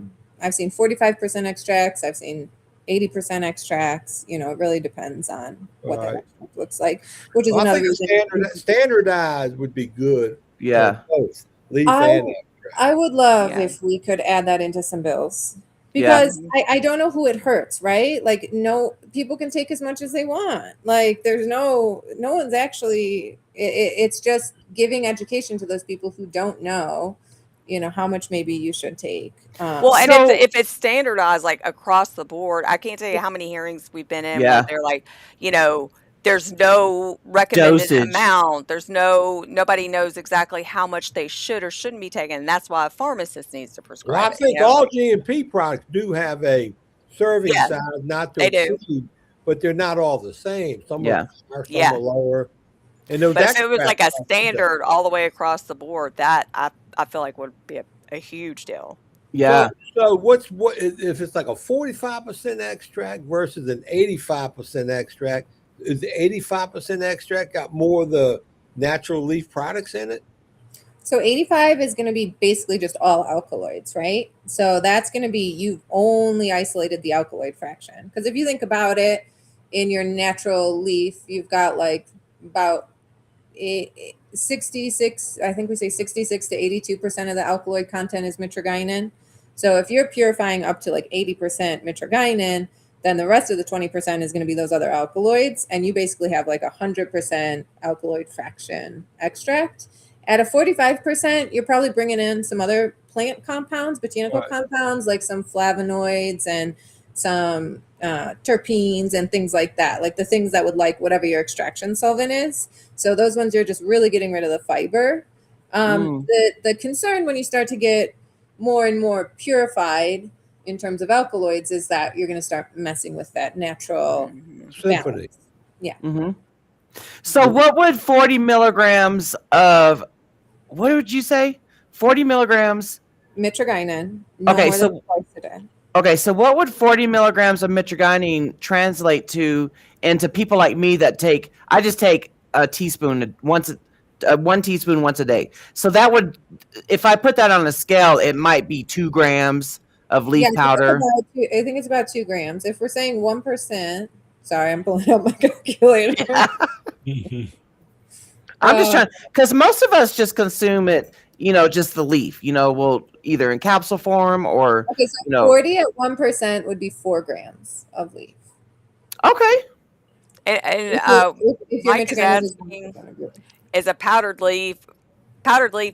I've seen 45% extracts. I've seen 80% extracts. It really depends on what that extract looks like, which is another reason. Standardized would be good. Yeah. Both leaf and extract. I would love if we could add that into some bills because I don't know who it hurts, right? Like, no, people can take as much as they want. Like, there's no one's actually, it's just giving education to those people who don't know, how much maybe you should take. Well, and if it's standardized like across the board, I can't tell you how many hearings we've been in where they're like, there's no recommended amount. There's nobody knows exactly how much they should or shouldn't be taking. And that's why a pharmacist needs to prescribe I think all GMP products do have a serving size, not to exceed, but they're not all the same. Some are higher, some are lower. And but if it was like a standard all the way across the board, that I feel like would be a huge deal. Yeah. So what if it's like a 45% extract versus an 85% extract? Is the 85% extract got more of the natural leaf products in it? So 85 is going to be basically just all alkaloids, right? So that's going to be, you've only isolated the alkaloid fraction. Because if you think about it, in your natural leaf, you've got like about 66, I think we say 66 to 82% of the alkaloid content is mitragynine. So if you're purifying up to like 80% mitragynine, then the rest of the 20% is going to be those other alkaloids. And you basically have like 100% alkaloid fraction extract. At a 45%, you're probably bringing in some other plant compounds, botanical compounds, like some flavonoids and some terpenes and things like that, like the things that would like whatever your extraction solvent is. So those ones, you're just really getting rid of the fiber. The concern when you start to get more and more purified in terms of alkaloids is that you're going to start messing with that natural balance. Yeah. Mm-hmm. So what would 40 milligrams of, what would you say? 40 milligrams? Mitragynine. Okay, so twice a day. Okay, so what would 40 milligrams of mitragynine translate to into people like me that I just take a teaspoon once, 1 teaspoon once a day. So that would, if I put that on a scale, it might be 2 grams of leaf powder. I think it's about 2 grams. If we're saying 1%, sorry, I'm pulling up my calculator. I'm just trying, because most of us just consume it, just the leaf, we'll either in capsule form or, okay, so 40 at 1% would be 4 grams of leaf. Okay. And Mike is asking, is a powdered leaf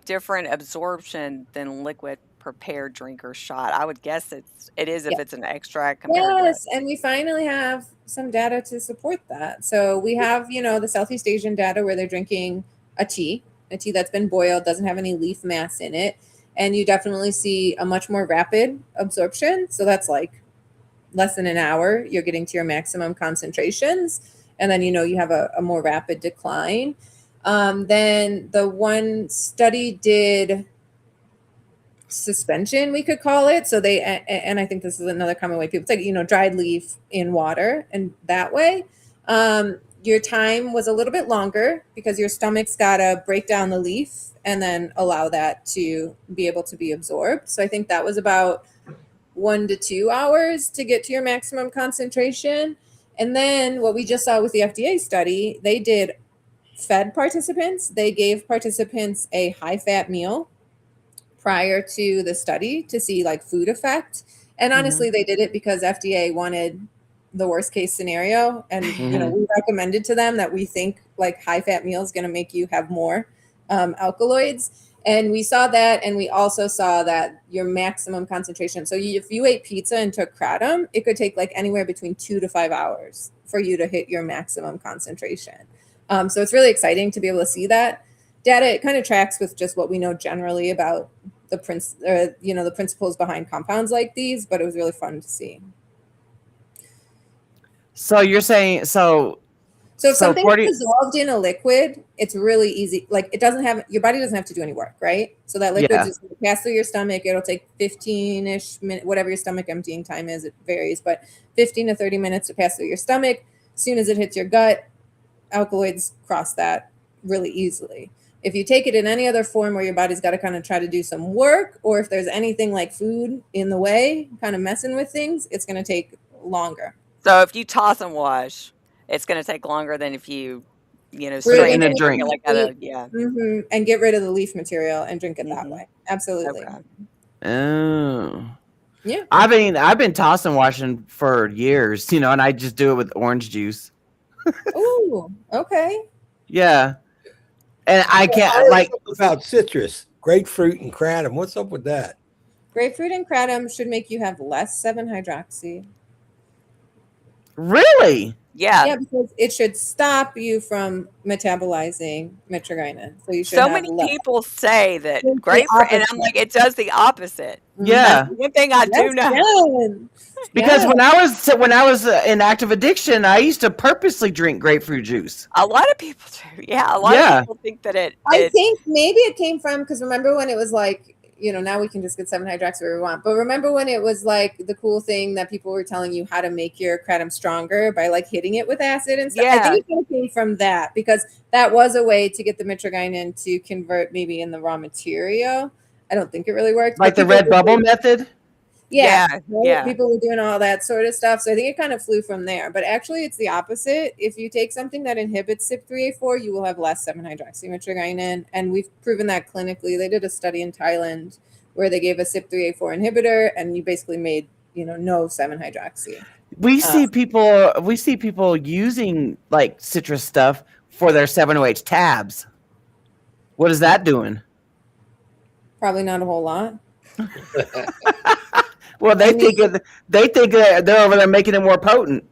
different absorption than liquid prepared drink or shot. I would guess it is if Yeah. it's an extract compared to Yes, and we finally have some data to support that. So we have, the Southeast Asian data where they're drinking a tea that's been boiled, doesn't have any leaf mass in it, and you definitely see a much more rapid absorption. So that's like less than an hour, you're getting to your maximum concentrations, and then you have a more rapid decline. Then the one study did suspension, we could call it. So they, and I think this is another common way people take, dried leaf in water, and that way your time was a little bit longer because your stomach's got to break down the leaf and then allow that to be able to be absorbed. So I think that was about 1 to 2 hours to get to your maximum concentration. And then what we just saw with the FDA study, they did fed participants. They gave participants a high fat meal prior to the study to see like food effect. And honestly, they did it because FDA wanted the worst case scenario. And, we recommended to them that we think like high fat meal is going to make you have more alkaloids. And we saw that. And we also saw that your maximum concentration. So if you ate pizza and took kratom, it could take like anywhere between 2 to 5 hours for you to hit your maximum concentration. So it's really exciting to be able to see that data. It kind of tracks with just what we know generally about the the principles behind compounds like these, but it was really fun to see. So you're saying So if something's 40 dissolved in a liquid, it's really easy. Like your body doesn't have to do any work, right? So that liquid just pass through your stomach. It'll take 15-ish minutes, whatever your stomach emptying time is, it varies, but 15 to 30 minutes to pass through your stomach. As soon as it hits your gut, alkaloids cross that really easily. If you take it in any other form where your body's got to kind of try to do some work, or if there's anything like food in the way, kind of messing with things, it's going to take longer. So if you toss and wash, it's going to take longer than if you, in strain a it and drink. like that. Yeah. And get rid of the leaf material and drink it that way. Absolutely. Okay. Oh. Yeah. I've been tossing washing for years, and I just do it with orange juice. Ooh, okay. Yeah. And I can't about citrus, grapefruit and kratom. What's up with that? Grapefruit and kratom should make you have less 7-hydroxy. Really? Yeah. Yeah, because it should stop you from metabolizing mitragynine. So you should So have many less. people say that It's the grapefruit, and I'm opposite. like, it does the opposite. Yeah. That's one thing I do know. Because Yeah. when I was in active addiction, I used to purposely drink grapefruit juice. A lot of people do. Yeah. A lot of people think that I think maybe it came from, because remember when it was like, now we can just get 7-hydroxy where we want. But remember when it was like the cool thing that people were telling you how to make your kratom stronger by like hitting it with acid and stuff? Yeah. I think it kind of came from that, because that was a way to get the mitragynine to convert maybe in the raw material. I don't think it really worked. Like the red bubble method? Yeah, Yeah. People were doing all that sort of stuff. So I think it kind of flew from there. But actually, it's the opposite. If you take something that inhibits CYP3A4, you will have less 7-hydroxymitragynine. And we've proven that clinically. They did a study in Thailand where they gave a CYP3A4 inhibitor, and you basically made, no 7-hydroxy. We see people using like citrus stuff for their 7-OH tabs. What is that doing? Probably not a whole lot. Well, they think they're over there making it more potent.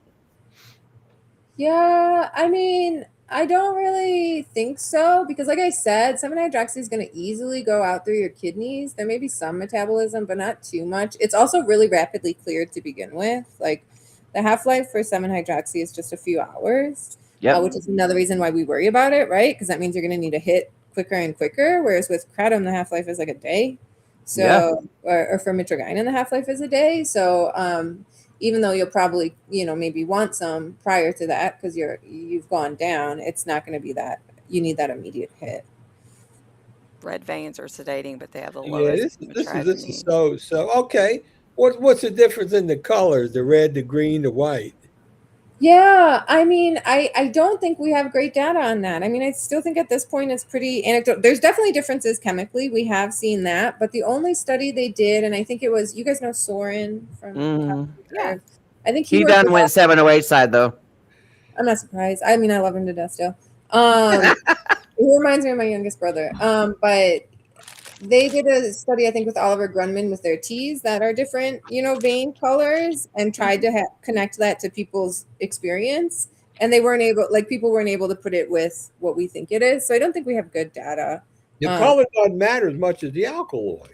Yeah, I don't really think so, because like I said, 7-hydroxy is going to easily go out through your kidneys. There may be some metabolism, but not too much. It's also really rapidly cleared to begin with. Like the half-life for 7-hydroxy is just a few hours, which is another reason why we worry about it, right? Because that means you're going to need a hit quicker and quicker, whereas with kratom, the half-life is like a day. So, or for mitragynine, the half-life is a day. So, even though you'll probably, maybe want some prior to that because you've gone down, it's not going to be that you need that immediate hit. Red veins are sedating, but they have the Yeah, lowest. this is so okay. What's the difference in the colors? The red, the green, the white. Yeah, I don't think we have great data on that. I still think at this point it's pretty anecdotal. There's definitely differences chemically. We have seen that, but the only study they did, and I think it was, you guys know Soren from Yeah. I think he done went 7-OH side though. I'm not surprised. I love him to death still. He reminds me of my youngest brother. But they did a study, I think, with Oliver Grundman with their teas that are different, vein colors, and tried to connect that to people's experience. And they weren't able, people weren't able to put it with what we think it is. So I don't think we have good data. The color doesn't matter as much as the alkaloids.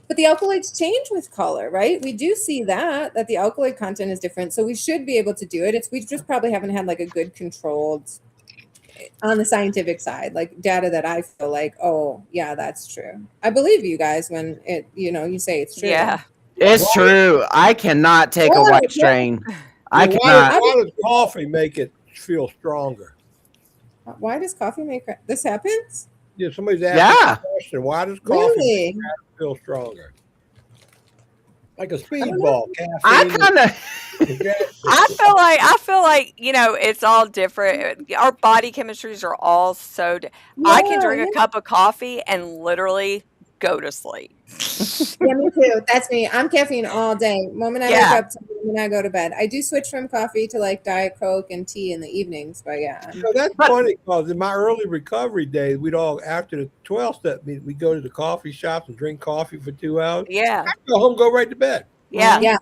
But the alkaloids change with color, right? We do see that the alkaloid content is different. So we should be able to do it. We just probably haven't had like a good controlled on the scientific side, like data that I feel like, oh yeah, that's true. I believe you guys when you say it's true. Yeah. It's true. I cannot take a white strain. I cannot. Why does coffee make it feel stronger? Why does coffee make this happens? Yeah, somebody's asking a question. Why does coffee feel stronger? Like a speedball. I feel like it's all different. Our body chemistries are all so. I can drink a cup of coffee and literally go to sleep. Yeah, me too. That's me. I'm caffeine all day. Moment I wake up to when I go to bed. I do switch from coffee to like Diet Coke and tea in the evenings, but yeah. So that's funny because in my early recovery days, we'd all after the 12-step meeting, we'd go to the coffee shops and drink coffee for 2 hours. Yeah. I'd go home, go right to bed. Yeah. Yeah.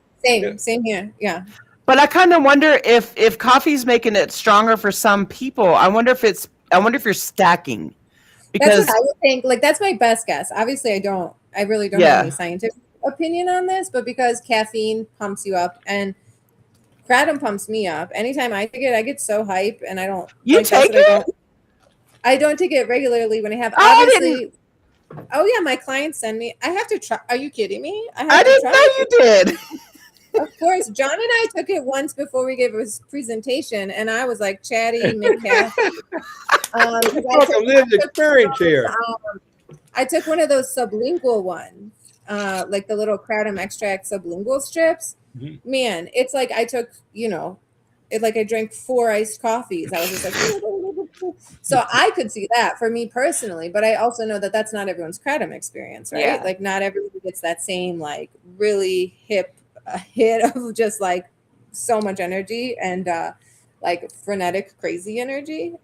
Same here. Yeah. But I kind of wonder if coffee's making it stronger for some people. I wonder if you're stacking. Because that's what I would think. Like that's my best guess. Obviously, I really don't have any scientific opinion on this, but because caffeine pumps you up and kratom pumps me up, anytime I take it, I get so hype, and I don't. You take it? I don't take it regularly when I have. Obviously. Oh yeah, my clients send me. I have to try. Are you kidding me? I didn't know you did. Of course, John and I took it once before we gave his presentation, and I was like chatty McCaffrey. I lived experience here. I took one of those sublingual ones, like the little kratom extract sublingual strips. Mm-hmm. Man, it's like I took, I drank 4 iced coffees. I was just like, so I could see that for me personally, but I also know that that's not everyone's kratom experience, right? Yeah. Like not everybody gets that same like really hip hit of just like so much energy and like frenetic, crazy energy,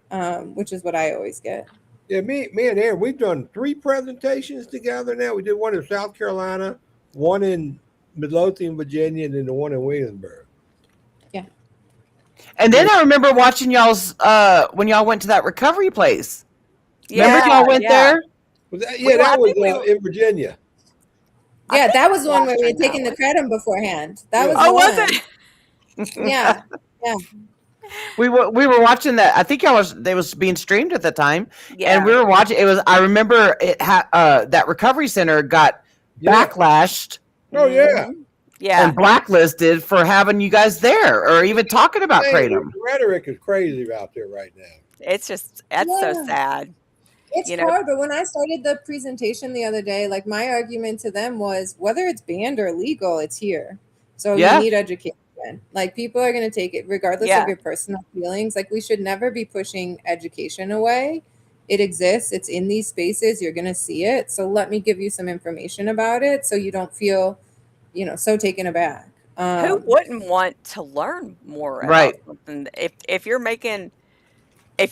which is what I always get. Yeah, me and Erin, we've done 3 presentations together now. We did one in South Carolina, one in Midlothian, Virginia, and then the one in Williamsburg. Yeah. And then I remember watching y'all's when y'all went to that recovery place. Remember y'all went there? That was in Virginia. Yeah, that was the one where we had taken the kratom beforehand. That was the was one. it? Yeah. We were watching that. I think they was being streamed at the time, and we were watching. It was. I remember it. That recovery center got backlashed. Oh yeah, and blacklisted for having you guys there or even talking about kratom. The rhetoric is crazy out there right now. It's just so sad. It's hard, but when I started the presentation the other day, like my argument to them was whether it's banned or legal, it's here. So you need education. Like people are going to take it regardless of your personal feelings. Like we should never be pushing education away. It exists. It's in these spaces. You're going to see it. So let me give you some information about it so you don't feel, so taken aback. Who wouldn't want to learn more about something? If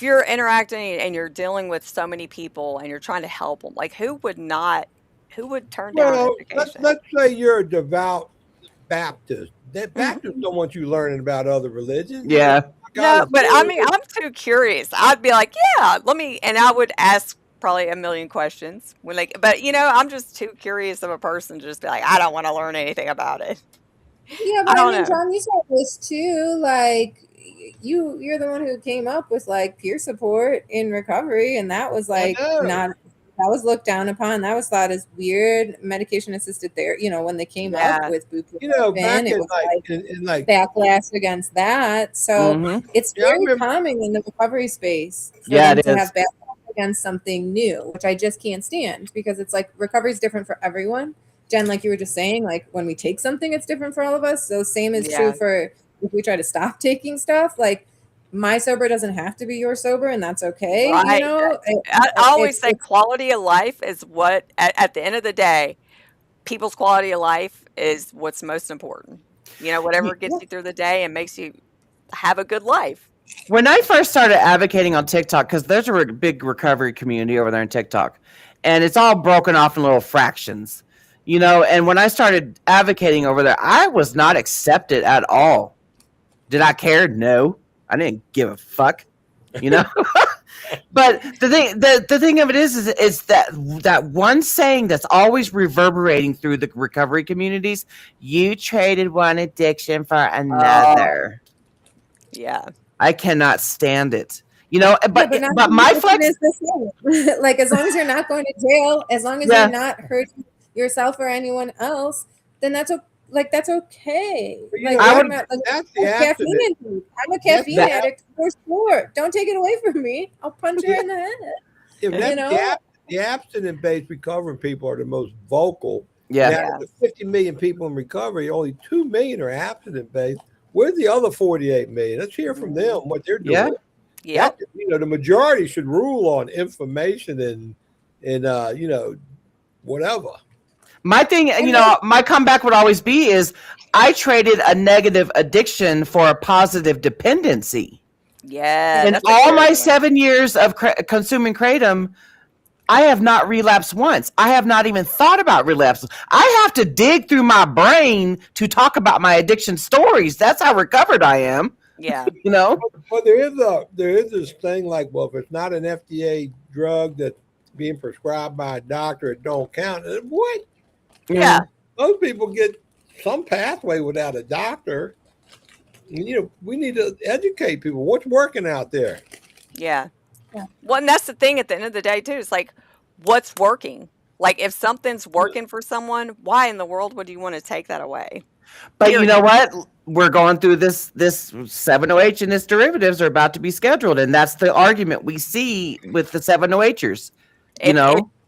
you're interacting and you're dealing with so many people and you're trying to help them, like who would turn down education? Let's say you're a devout Baptist. That Baptists don't want you learning about other religions. Yeah. No, but I mean, I'm too curious. I'd be like, and I would ask probably a million questions I'm just too curious of a person to just be like, I don't want to learn anything about it. Yeah, but I mean, John, you said this too, like you're the one who came up with like peer support in recovery, and that was like that was looked down upon. That was thought as weird. Medication assisted therapy, when they came up with buprenorphine, it was like backlash against that. So it's very common in the recovery space for them to have backlash against something new, which I just can't stand because it's like recovery is different for everyone. Jen, like you were just saying, like when we take something, it's different for all of us. So same is true for if we try to stop taking stuff, like my sober doesn't have to be your sober, and that's okay. Right. I always say quality of life is what, at the end of the day, people's quality of life is what's most important. Whatever gets you through the day and makes you have a good life. When I first started advocating on TikTok, because there's a big recovery community over there in TikTok, and it's all broken off in little fractions. And when I started advocating over there, I was not accepted at all. Did I care? No, I didn't give a fuck. But the thing of it is that one saying that's always reverberating through the recovery communities: you traded one addiction for another. Yeah. I cannot stand it. But not my addiction flex is the same. Like, as long as you're not going to jail, as long as Yeah. you're not hurting yourself or anyone else, then that's okay. But, Like, I I'm would- not, like, That's the caffeine abstinence. intake. I'm a caffeine That- addict for sure. Don't take it away from me. I'll punch her in the head. If that's You know? the abstinent-based recovering people are the most vocal. Yeah. Now, the 50 million people in recovery, only 2 million are abstinent-based. Where's the other 48 million? Let's hear from them what they're doing. Yeah. Yep. The majority should rule on information and whatever. My thing, my comeback would always be is I traded a negative addiction for a positive dependency. Yeah. In that's a all good my one. 7 years of consuming kratom, I have not relapsed once. I have not even thought about relapse. I have to dig through my brain to talk about my addiction stories. That's how recovered I am. Yeah. But there is this thing like, well, if it's not an FDA drug that's being prescribed by a doctor, it don't count. What? Yeah. Most people get some pathway without a doctor. We need to educate people. What's working out there? Yeah. Yeah. Well, and that's the thing at the end of the day, too. It's like, what's working? Like, if something's working for someone, why in the world would you want to take that away? But you know what? We're going through this 7OH and its derivatives are about to be scheduled, and that's the argument we see with the 7OHers.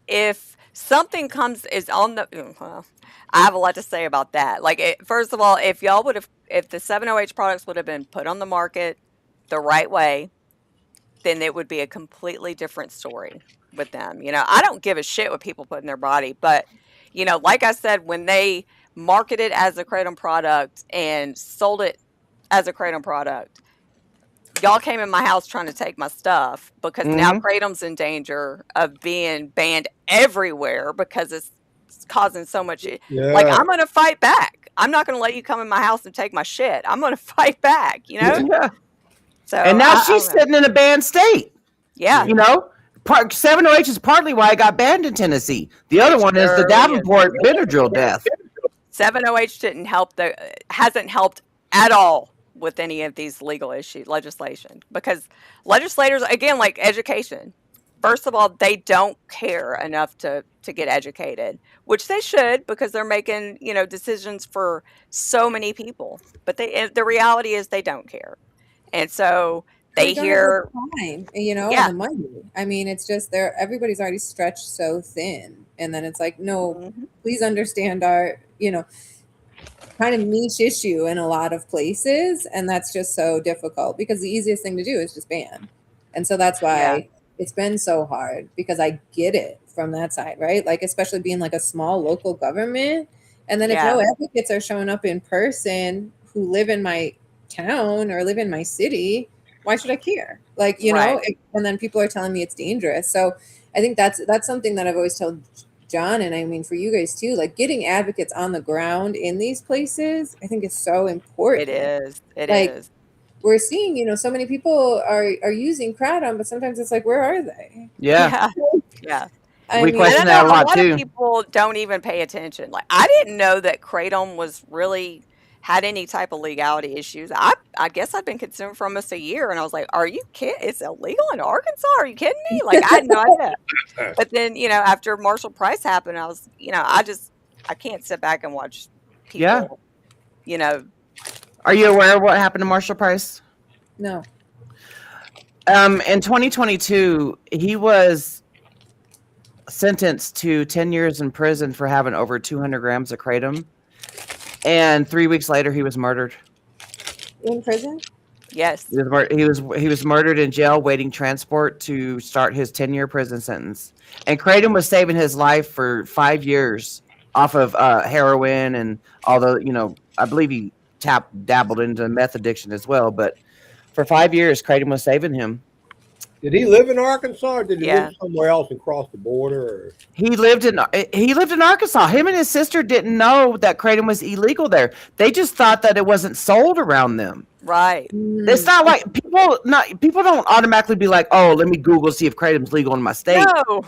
If something is on the, well, I have a lot to say about that. Like, first of all, if the 7OH products would have been put on the market the right way, then it would be a completely different story with them. I don't give a shit what people put in their body, but like I said, when they marketed as a kratom product and sold it as a kratom product, y'all came in my house trying to take my stuff because now kratom's in danger of being banned everywhere because it's causing so much. Yeah. Like, I'm going to fight back. I'm not going to let you come in my house and take my shit. I'm going to fight back, Yeah. So, And now I she's don't know. sitting in a banned state. Yeah. 7OH is partly why I got banned in Tennessee. The other one is the Surely Davenport Benadryl death. 7OH hasn't helped at all with any of these legal legislation, because legislators, again, like education, first of all, they don't care enough to get educated, which they should, because they're making, decisions for so many people. But the reality is they don't care. And so they don't hear, have the time, Yeah. and the money. I mean, it's just everybody's already stretched so thin. And then it's like, no, please understand our, kind of niche issue in a lot of places. And that's just so difficult, because the easiest thing to do is just ban. And so that's why it's been so hard, because I get it from that side, right? Like, especially being like a small local government. And then if no advocates are showing up in person who live in my town or live in my city, why should I care? Like, and then people are telling me it's dangerous. So I think that's something that I've always told John, and I mean for you guys too, like getting advocates on the ground in these places, I think is so important. it is. We're seeing, so many people are using kratom, but sometimes it's like, where are they? Yeah. Yeah. We question and that I a know lot, a lot too. of people don't even pay attention. Like, I didn't know that kratom had any type of legality issues. I guess I've been consuming for almost a year, and I was like, are you kidding? It's illegal in Arkansas? Are you kidding me? Like, I had no idea. But then, after Marshall Price happened, I was, I can't sit back and watch people, Are you aware of what happened to Marshall Price? No. In 2022, he was sentenced to 10 years in prison for having over 200 grams of kratom. And 3 weeks later, he was murdered. In prison? Yes. He was murdered in jail, waiting transport to start his 10-year prison sentence. And kratom was saving his life for 5 years off of heroin, and although I believe he dabbled into meth addiction as well, but for 5 years, kratom was saving him. Did he live in Arkansas, or did he Yeah. live somewhere else and cross the border? Or? He lived in Arkansas. Him and his sister didn't know that kratom was illegal there. They just thought that it wasn't sold around them. Right. It's not like people don't automatically be like, oh, let me Google see if kratom's legal in my state. No.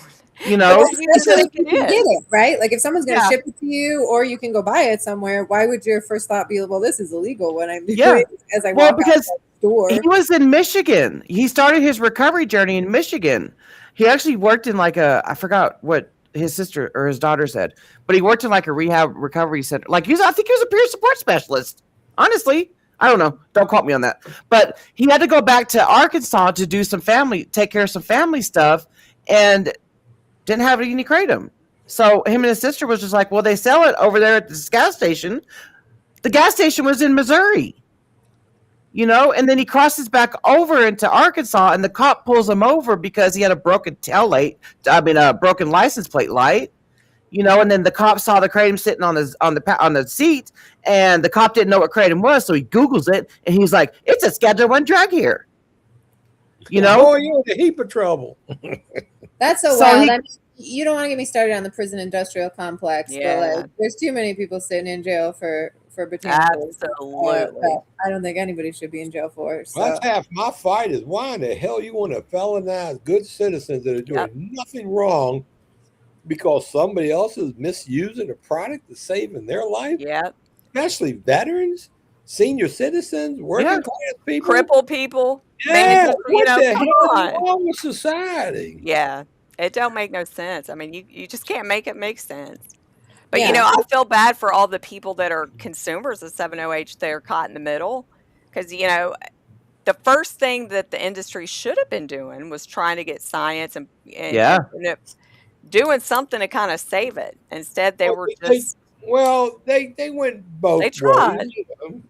You know, But you just Especially if think you it can get is. it, right? Like if someone's going to Yeah. ship it to you, or you can go buy it somewhere, why would your first thought be, well, this is illegal when I'm doing Yeah. as I Well, walk out because the door? he was in Michigan. He started his recovery journey in Michigan. He actually worked in like I forgot what his sister or his daughter said, but he worked in like a rehab recovery center. Like I think he was a peer support specialist. Honestly, I don't know. Don't quote me on that. But he had to go back to Arkansas to do take care of some family stuff, and didn't have any kratom. So him and his sister was just like, well, they sell it over there at this gas station. The gas station was in Missouri. You know, and then he crosses back over into Arkansas, and the cop pulls him over because he had a broken broken license plate light. You know, and then the cop saw the kratom sitting on the seat, and the cop didn't know what kratom was, so he Googles it, and he's like, "It's a Schedule I drug here." You know, Oh, you're in a heap of trouble. That's so So wild. he- I mean, you don't want to get me started on the prison industrial complex, Yeah. but like, there's too many people sitting in jail for botanicals. Absolutely. that I don't think anybody should be in jail for. So. Well, that's half my fight is why in the hell you want to felonize good citizens that are doing nothing wrong because somebody else is misusing a product to saving their life? Yep. Especially veterans, senior citizens, working class people. Crippled people. Yeah, people, what the come hell on. is wrong with society? Yeah. It don't make no sense. I mean, you just can't make it make sense. But, Yeah. you know, I feel bad for all the people that are consumers of 7-OH that are caught in the middle. Because, you know, the first thing that the industry should have been doing was trying to get science and doing something to kind of save it. Instead, they were just... They went both They tried. ways. You know.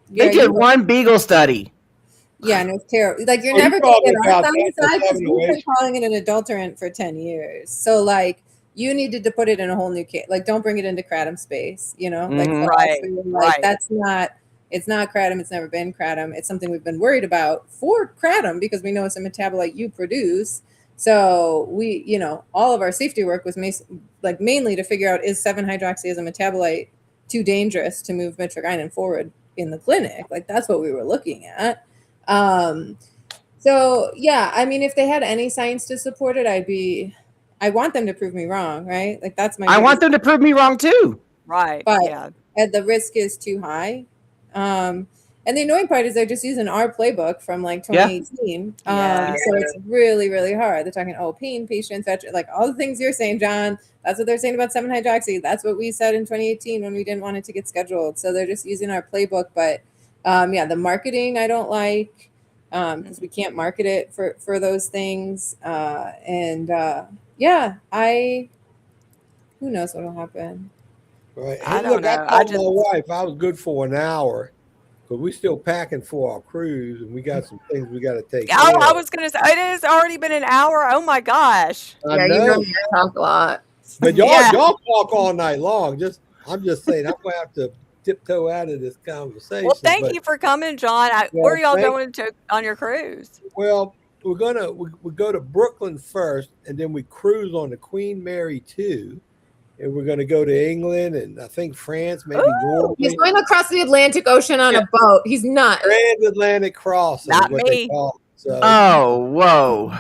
they did one Beagle study. Yeah, and it's terrible. Like you're Oh, never you're going to talking get our about that side because 7-OH. we've been calling it an adulterant for 10 years. So like you needed to put it in a whole new case. Like don't bring it into kratom space, you know? Like Mhm. for us, Right, we were like, right. that's not, it's not kratom. It's never been kratom. It's something we've been worried about for kratom because we know it's a metabolite you produce. So we, you know, all of our safety work was mainly to figure out, is 7-hydroxy as a metabolite too dangerous to move mitragynine forward in the clinic? Like that's what we were looking at. So yeah, I mean, if they had any science to support it, I want them to prove me wrong, right? Like that's my. I want them to prove me wrong too. Right, But yeah. and the risk is too high. And the annoying part is they're just using our playbook from like 2018. Yeah. So it's really, really hard. They're talking, pain patients, like all the things you're saying, John. That's what they're saying about 7-hydroxy. That's what we said in 2018 when we didn't want it to get scheduled. So they're just using our playbook. But the marketing I don't like because we can't market it for those things. Who knows what'll happen. Right. I Hey, don't look, know. I told my wife I was good for an hour because we're still packing for our cruise and we got some things we got to take care Oh, I of. was going to say, it has already been an hour. Oh, my gosh. I Yeah, know. you know me, I talk a lot. But y'all Yeah. talk all night long. I'm just saying I'm gonna have to tiptoe out of this conversation. Well, thank but, you for coming, John. Where are y'all going to on your cruise? Well, we go to Brooklyn first, and then we cruise on the Queen Mary 2, and we're gonna go to England and I think France, maybe Norway. He's going across the Atlantic Ocean on a boat. He's nuts. Transatlantic crossing. Not is what me. They call it. So, Oh, whoa!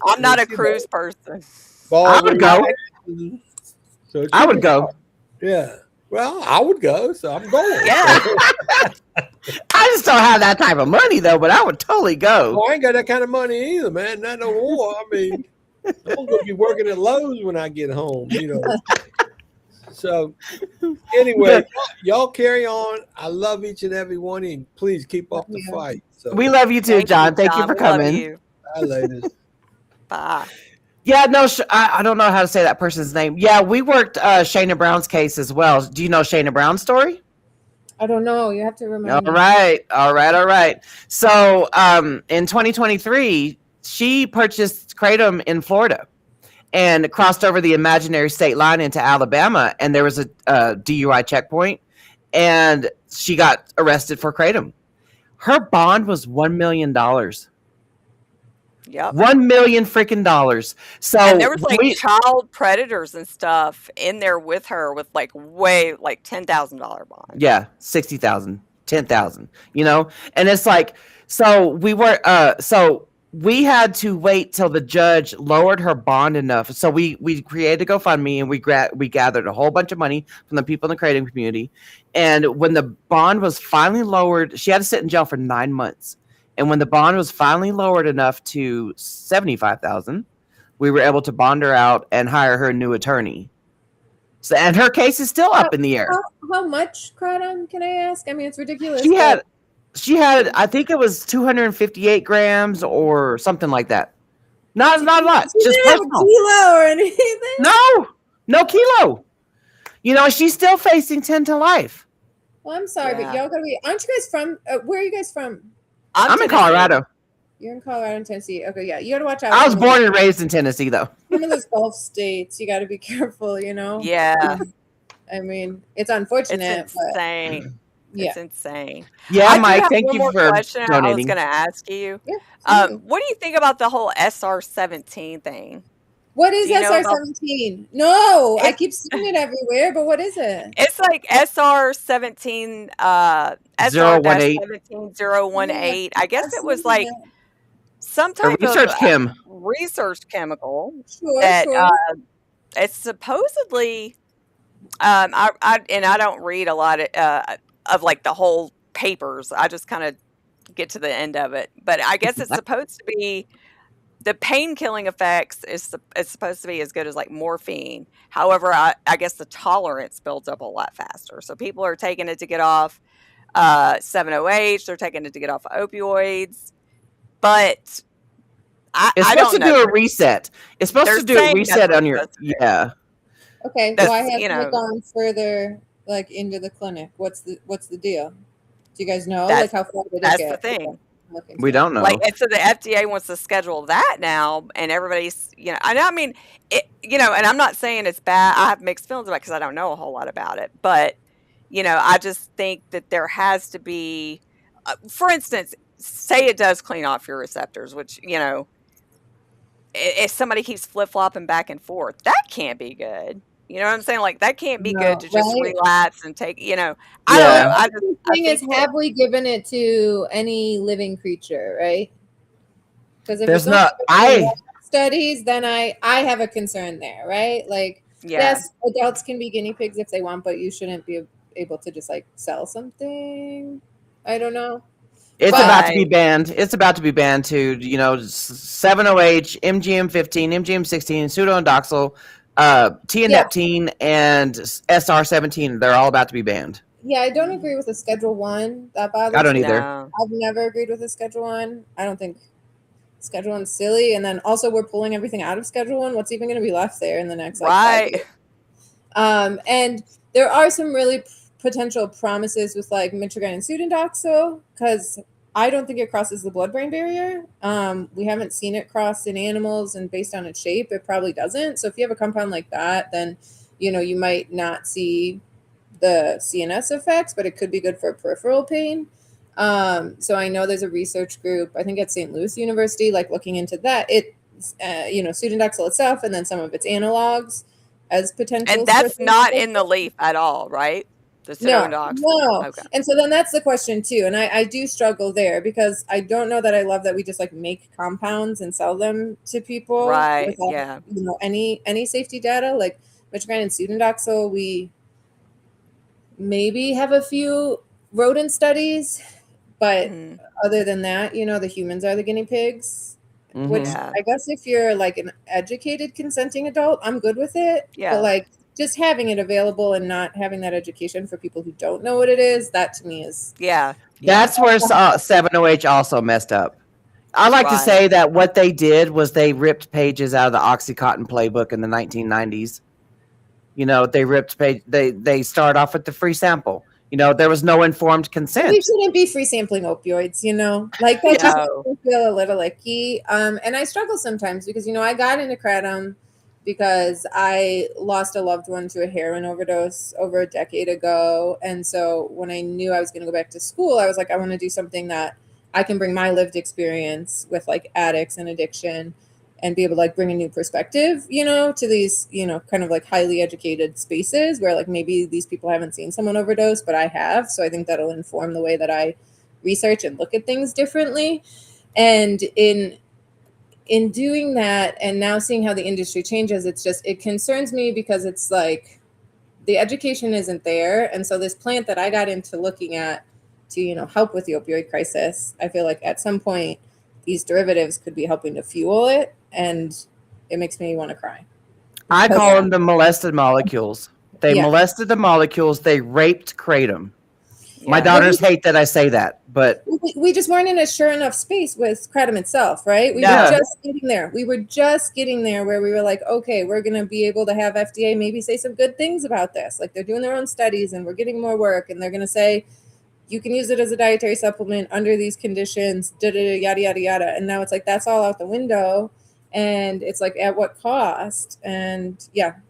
I'm not a you know, cruise person. I would go. So I would go. Yeah. Well, I would go, so I'm going. Yeah. I just don't have that type of money though, but I would totally go. Oh, I ain't got that kind of money either, man. Not no more. I mean, I'm gonna be working at Lowe's when I get home, you know. So anyway, y'all carry on. I love each and every one, and please keep up the fight. So We love you too, John. Thank you for We love coming. you. bye, ladies. Bye. Yeah, no, I don't know how to say that person's name. Yeah, we worked Shayna Brown's case as well. Do you know Shayna Brown's story? I don't know. You have to remind me. All right. So in 2023, she purchased kratom in Florida and crossed over the imaginary state line into Alabama, and there was a DUI checkpoint, and she got arrested for kratom. Her bond was $1 million. Yep. $1 million freaking dollars. So And there was like we, child predators and stuff in there with her with like $10,000 bonds. yeah, 60,000, 10,000, you know, and it's like, so we had to wait till the judge lowered her bond enough. So we created a GoFundMe and we gathered a whole bunch of money from the people in the creative community. And when the bond was finally lowered, she had to sit in jail for 9 months. And when the bond was finally lowered enough to 75,000, we were able to bond her out and hire her a new attorney. So, and her case is still up in the air. How much kratom, can I ask? I mean, it's ridiculous. She had, I think it was 258 grams or something like that. Not a lot. She Just didn't have a personal. kilo or anything. No kilo. You know, she's still facing 10 to life. Well, I'm sorry, but y'all gotta be. Aren't you guys from? Where are you guys from? I'm in Colorado. You're in Colorado and Tennessee. Okay, yeah, you gotta watch out. I was born and raised in Tennessee, though. Some of those Gulf states, you gotta be careful. You know. Yeah. I mean, it's unfortunate. It's insane. But, yeah. It's insane. Yeah, Mike, thank one you more for question I was donating. going to ask you. Yeah, What do you think about the whole SR-17 thing? What is Do you know about- SR-17? No, I keep seeing it everywhere, but what is it? It's like SR-17, SR-17018. I guess it was like some A type research of research chemical Sure, that sure. it's supposedly. I don't read a lot of like the whole papers. I just kind of get to the end of it. But I guess it's supposed to be the pain killing effects is supposed to be as good as like morphine. However, I guess the tolerance builds up a lot faster. So people are taking it to get off 7-OH. They're taking it to get off opioids. But it's supposed to do a reset. It's supposed to do a reset on your Okay, That's, why hasn't it gone further, like into the clinic? What's the deal? Do you guys know, like how far did it That's get? the thing. We don't know. Like, and so the FDA wants to schedule that now, and everybody's, I mean, and I'm not saying it's bad. I have mixed feelings about it because I don't know a whole lot about it. But, I just think that there has to be, for instance, say it does clean off your receptors, which, if somebody keeps flip-flopping back and forth, that can't be good. You know what I'm saying? Like, that can't be good to just relapse and take, I don't know. The thing is, have we given it to any living creature, right? Because if there's not studies, then I have a concern there, right? Like, yes, adults can be guinea pigs if they want, but you shouldn't be able to just like sell something. I don't know. It's about to be banned. It's about to be banned too. 7-OH, MGM-15, MGM-16, pseudoindoxil, tianeptine, and SR-17. They're all about to be banned. Yeah, I don't agree with the Schedule 1. That bothers me. I don't either. No. I've never agreed with the Schedule 1. I don't think Schedule 1's silly. And then also we're pulling everything out of Schedule 1. What's even going to be left there in the next 5 years? And there are some really potential promises with like mitragynine and pseudoindoxil, because I don't think it crosses the blood-brain barrier. We haven't seen it cross in animals, and based on its shape, it probably doesn't. So if you have a compound like that, then you might not see the CNS effects, but it could be good for peripheral pain. So I know there's a research group, I think at St. Louis University, like looking into that. It, pseudoindoxil itself, and then some of its analogs as potential. And that's not in the leaf at all, right? The pseudoindoxil. No. Okay. And so then that's the question too. And I do struggle there, because I don't know that I love that we just like make compounds and sell them to people. Right. Without, any safety data. Like mitragynine and pseudoindoxil, we maybe have a few rodent studies, but other than that, the humans are the guinea pigs. Which I guess if you're like an educated consenting adult, I'm good with it. Yeah. But like just having it available and not having that education for people who don't know what it is, that to me is That's where 7-OH also messed up. I like to say that what they did was they ripped pages out of the Oxycontin playbook in the 1990s. They ripped they start off with the free sample. There was no informed consent. We shouldn't be free sampling opioids, like that just makes me feel a little icky. And I struggle sometimes because, I got into kratom because I lost a loved one to a heroin overdose over a decade ago. And so when I knew I was going to go back to school, I was like, I want to do something that I can bring my lived experience with like addicts and addiction and be able to like bring a new perspective, you know, to these, you know, kind of like highly educated spaces where like maybe these people haven't seen someone overdose, but I have. So I think that'll inform the way that I research and look at things differently. And in doing that and now seeing how the industry changes, it concerns me because it's like the education isn't there. And so this plant that I got into looking at to, you know, help with the opioid crisis, I feel like at some point these derivatives could be helping to fuel it, and it makes me want to cry. I call them the molested molecules. They molested the molecules. They raped kratom. My daughters hate that I say that, but we just weren't in a sure enough space with kratom itself, right? We were just getting there. We were just getting there where we were like, okay, we're going to be able to have FDA maybe say some good things about this. Like they're doing their own studies and we're getting more work, and they're going to say, you can use it as a dietary supplement under these conditions, yada, yada, yada. And now it's like, that's all out the window. And it's like, at what cost? And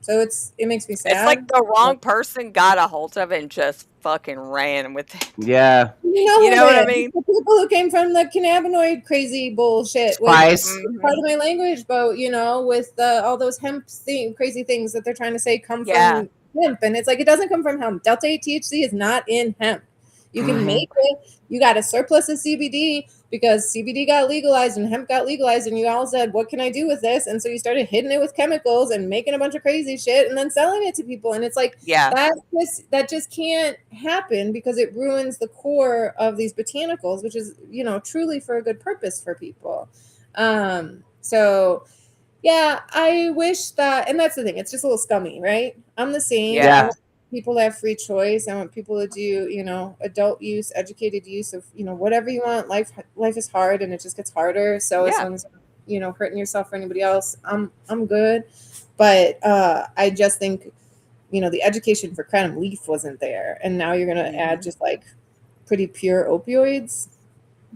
so it makes me sad. It's like the wrong person got a hold of it and just fucking ran with it. Yeah. You know what I mean? The people who came from the cannabinoid crazy bullshit. Spice. Part of my language boat, you know, with all those hemp crazy things that they're trying to say come from hemp. And it's like, it doesn't come from hemp. Delta 8 THC is not in hemp. You can make it. You got a surplus of CBD because CBD got legalized and hemp got legalized, and you all said, what can I do with this? And so you started hitting it with chemicals and making a bunch of crazy shit and then selling it to people. And it's like, that just can't happen because it ruins the core of these botanicals, which is, you know, truly for a good purpose for people. So I wish that, and that's the thing, it's just a little scummy, right? I'm the same. I want people to have free choice. I want people to do, you know, adult use, educated use of, you know, whatever you want. Life is hard and it just gets harder. So as long as, you know, hurting yourself or anybody else, I'm good. But I just think, you know, the education for kratom leaf wasn't there. And now you're going to add just like pretty pure opioids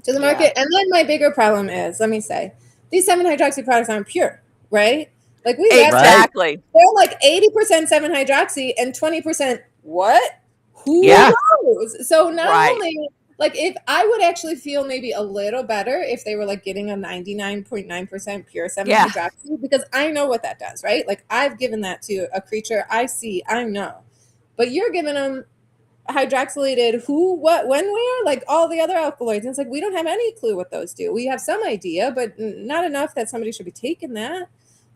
to the market. And then my bigger problem is, let me say, these 7-hydroxy products aren't pure, right? Like they're like 80% 7-hydroxy and 20% what? Who knows? So not only like, if I would actually feel maybe a little better if they were like getting a 99.9% pure 7-hydroxy, because I know what that does, right? Like I've given that to a creature I know, but you're giving them hydroxylated who, what, when, where, like all the other alkaloids. And it's like, we don't have any clue what those do. We have some idea, but not enough that somebody should be taking that.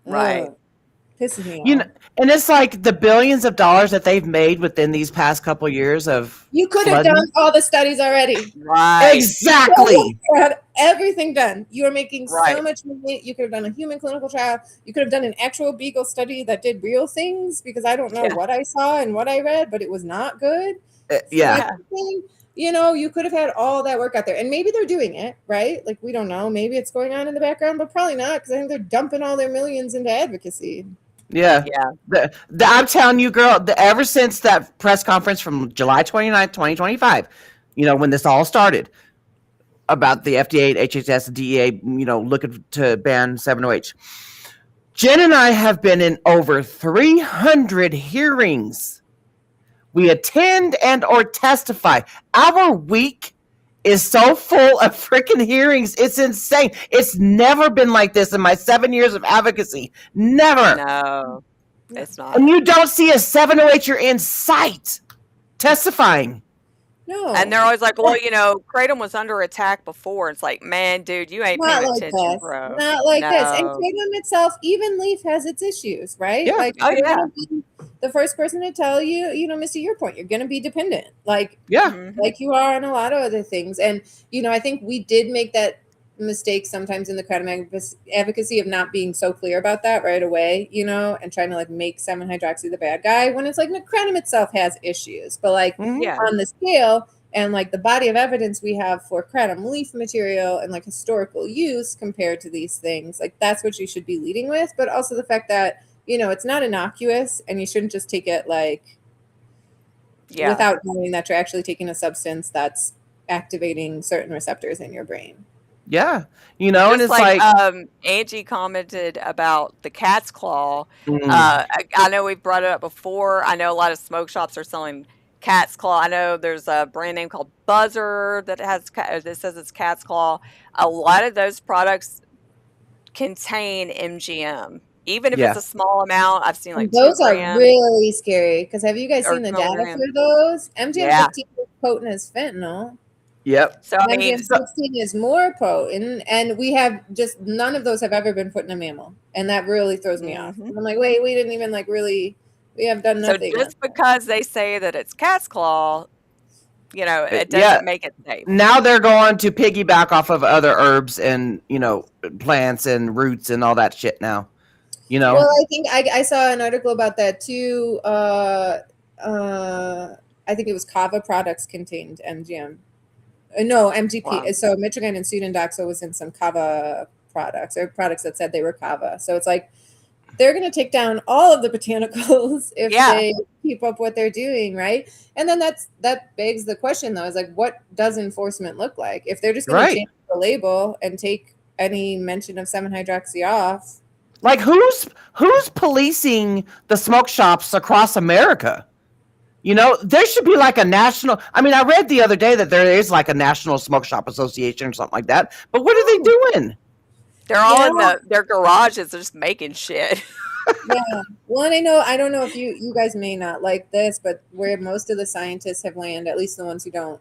Right. Pisses me You off. know, and it's like the billions of dollars that they've made within these past couple years of. You could have done all the studies already. Right. Exactly. You had everything done. You are making so much money. You could have done a human clinical trial. You could have done an actual Beagle study that did real things, because I don't know what I saw and what I read, but it was not good. You know, you could have had all that work out there, and maybe they're doing it, right? Like, we don't know. Maybe it's going on in the background, but probably not, because I think they're dumping all their millions into advocacy. I'm telling you, girl, ever since that press conference from July 29th, 2025, you know, when this all started about the FDA, HHS, DEA, you know, looking to ban 7-OH, Jen and I have been in over 300 hearings. We attend and or testify. Our week is so full of freaking hearings. It's insane. It's never been like this in my 7 years of advocacy. Never. No, it's not. And you don't see a 7-OHer in sight testifying. No. And they're always like, well, you know, kratom was under attack before. It's like, man, dude, you ain't paying attention, bro. Not like this. And kratom itself, even leaf has its issues, right? Yeah. Like, I'm gonna be the first person to tell you, you know, Missy, your point, you're going to be dependent. Like, like you are on a lot of other things. And, you know, I think we did make that mistake sometimes in the kratom advocacy of not being so clear about that right away, you know, and trying to like make 7-hydroxy the bad guy when it's like the kratom itself has issues, but like on the scale and like the body of evidence we have for kratom leaf material and like historical use compared to these things, like that's what you should be leading with. But also the fact that, you know, it's not innocuous and you shouldn't just take it like without knowing that you're actually taking a substance that's activating certain receptors in your brain. Yeah, you know, just and it's like Angie commented about the cat's claw. I know we've brought it up before. I know a lot of smoke shops are selling cat's claw. I know there's a brand name called Buzzer that says it's cat's claw. A lot of those products contain MGM, even if it's Yeah. a small amount. I've seen like And 2 those are grams really scary because have you guys or seen the 12 data grams. for those? MGM Yeah. 15 is potent as fentanyl. Yep. So I And mean, MGM 16 is more potent, and we have just none of those have ever been put in a mammal, and that really throws me off. mhm. And I'm like, wait, we didn't even like really, we have done So nothing. just because they say that it's cat's claw, it Yeah. doesn't make it safe. Now they're going to piggyback off of other herbs and plants and roots and all that shit now. Well, I think I saw an article about that too. I think it was Kava products contained MGM. No, MGP. Wow. So Michigan and Student Doxo was in some Kava products or products that said they were Kava. So it's like they're going to take down all of the botanicals if Yeah. they keep up what they're doing, right? And then that begs the question though, is like, what does enforcement look like if they're just going Right. to change the label and take any mention of 7-hydroxy off? Like who's policing the smoke shops across America? There should be like a national. I mean, I read the other day that there is like a national smoke shop association or something like that. But what are they doing? They're all in their garages just making shit. Yeah. Well, and I don't know if you guys may not like this, but where most of the scientists have landed, at least the ones who don't,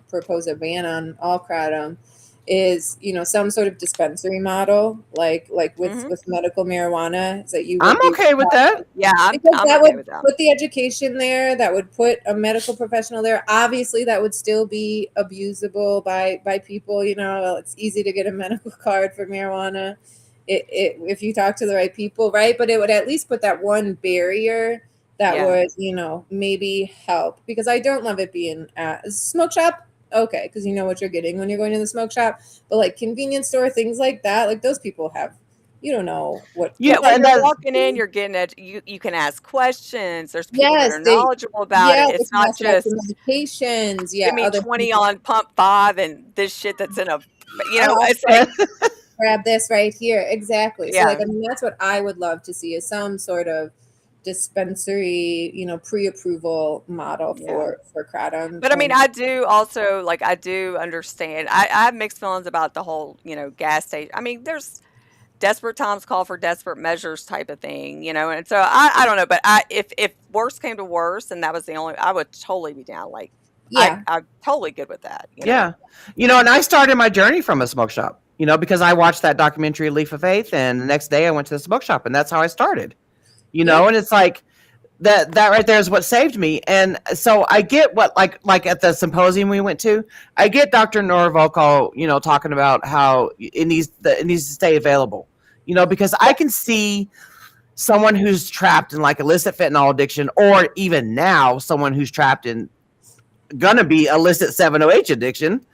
propose a ban on all kratom, is some sort of dispensary model, like with medical marijuana, is that you. I'm okay with that. Yeah, I'm that okay would with that. put the education there. That would put a medical professional there. Obviously, that would still be abusable by people. It's easy to get a medical card for marijuana. If you talk to the right people, right? But it would at least put that one barrier that would, maybe help, because I don't love it being at a smoke shop. Okay, because you know what you're getting when you're going to the smoke shop. But like convenience store, things like that, like those people have, you don't know what. Yeah, like you're walking in, you're getting it. You can ask questions. There's people that are knowledgeable about it. It's not just medications. Yeah, give me 20 on pump 5 and this shit that's in a, it's like grab this right here. Exactly. Yeah. So that's what I would love to see, is some sort of dispensary, pre-approval model for kratom. But I mean, I do also I do understand. I have mixed feelings about the whole, gas station. I mean, there's desperate times call for desperate measures type of thing, and so I don't know, but if worse came to worse and that was the only, I would totally be down. Like, yeah, I'm totally good with that. Yeah. And I started my journey from a smoke shop, because I watched that documentary Leaf of Faith, and the next day I went to the smoke shop, and that's how I started. And it's like that right there is what saved me. And so I get what like at the symposium we went to, I get Dr. Nora Volkow, talking about how it needs to stay available, because I can see someone who's trapped in like illicit fentanyl addiction, or even now someone who's trapped in gonna be illicit 7-OH addiction,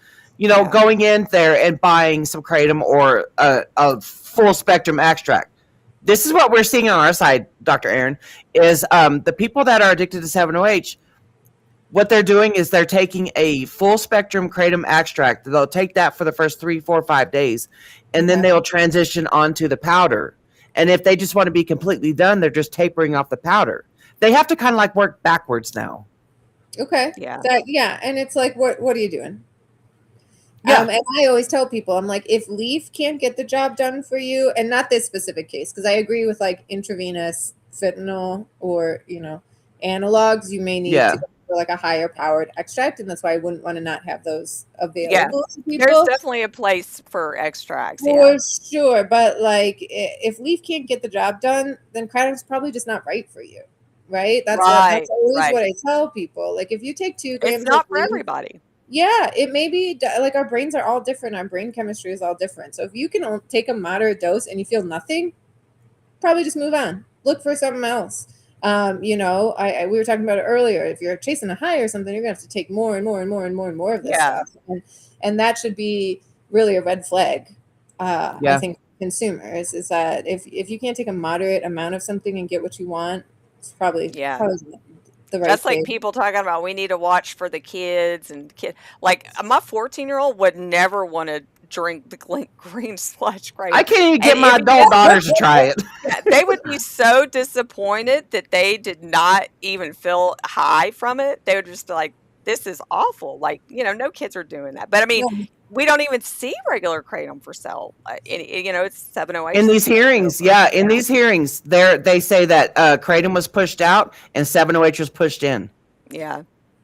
going in there and buying some kratom or a full spectrum extract. This is what we're seeing on our side, Dr. Erin, is the people that are addicted to 7-OH, what they're doing is they're taking a full spectrum kratom extract. They'll take that for the first 3, 4, 5 days, and then they'll transition onto the powder. And if they just want to be completely done, they're just tapering off the powder. They have to kind of like work backwards now. Okay. Yeah. And it's like, what are you doing? Yeah. And I always tell people, I'm like, if Leaf can't get the job done for you, and not this specific case, because I agree with like intravenous fentanyl or, analogs, you may need to go for like a higher powered extract. And that's why I wouldn't want to not have those available to people. There's definitely a place for extracts. For sure. But like, if Leaf can't get the job done, then kratom's probably just not right for you. Right? That's always what I tell people. Like, if you take 2 grams, it's not for Leaf, everybody. yeah, it may be like our brains are all different. Our brain chemistry is all different. So if you can take a moderate dose and you feel nothing, probably just move on. Look for something else. We were talking about it earlier. If you're chasing a high or something, you're gonna have to take more and more and more and more and more of this stuff. And that should be really a red flag. I think consumers is that if you can't take a moderate amount of something and get what you want, it's probably the right That's thing. like people talking about we need to watch for the kids and like my 14-year-old would never want to drink the green sludge I Kratom. can't even And get my if adult daughters to try it. they would be so disappointed that they did not even feel high from it. They would just be like, "This is awful." Like, no kids are doing that. But I mean, Yeah. we don't even see regular Kratom for sale. It's 708. In these hearings, in these hearings, they say that Kratom was pushed out and 708 was pushed in. Yeah.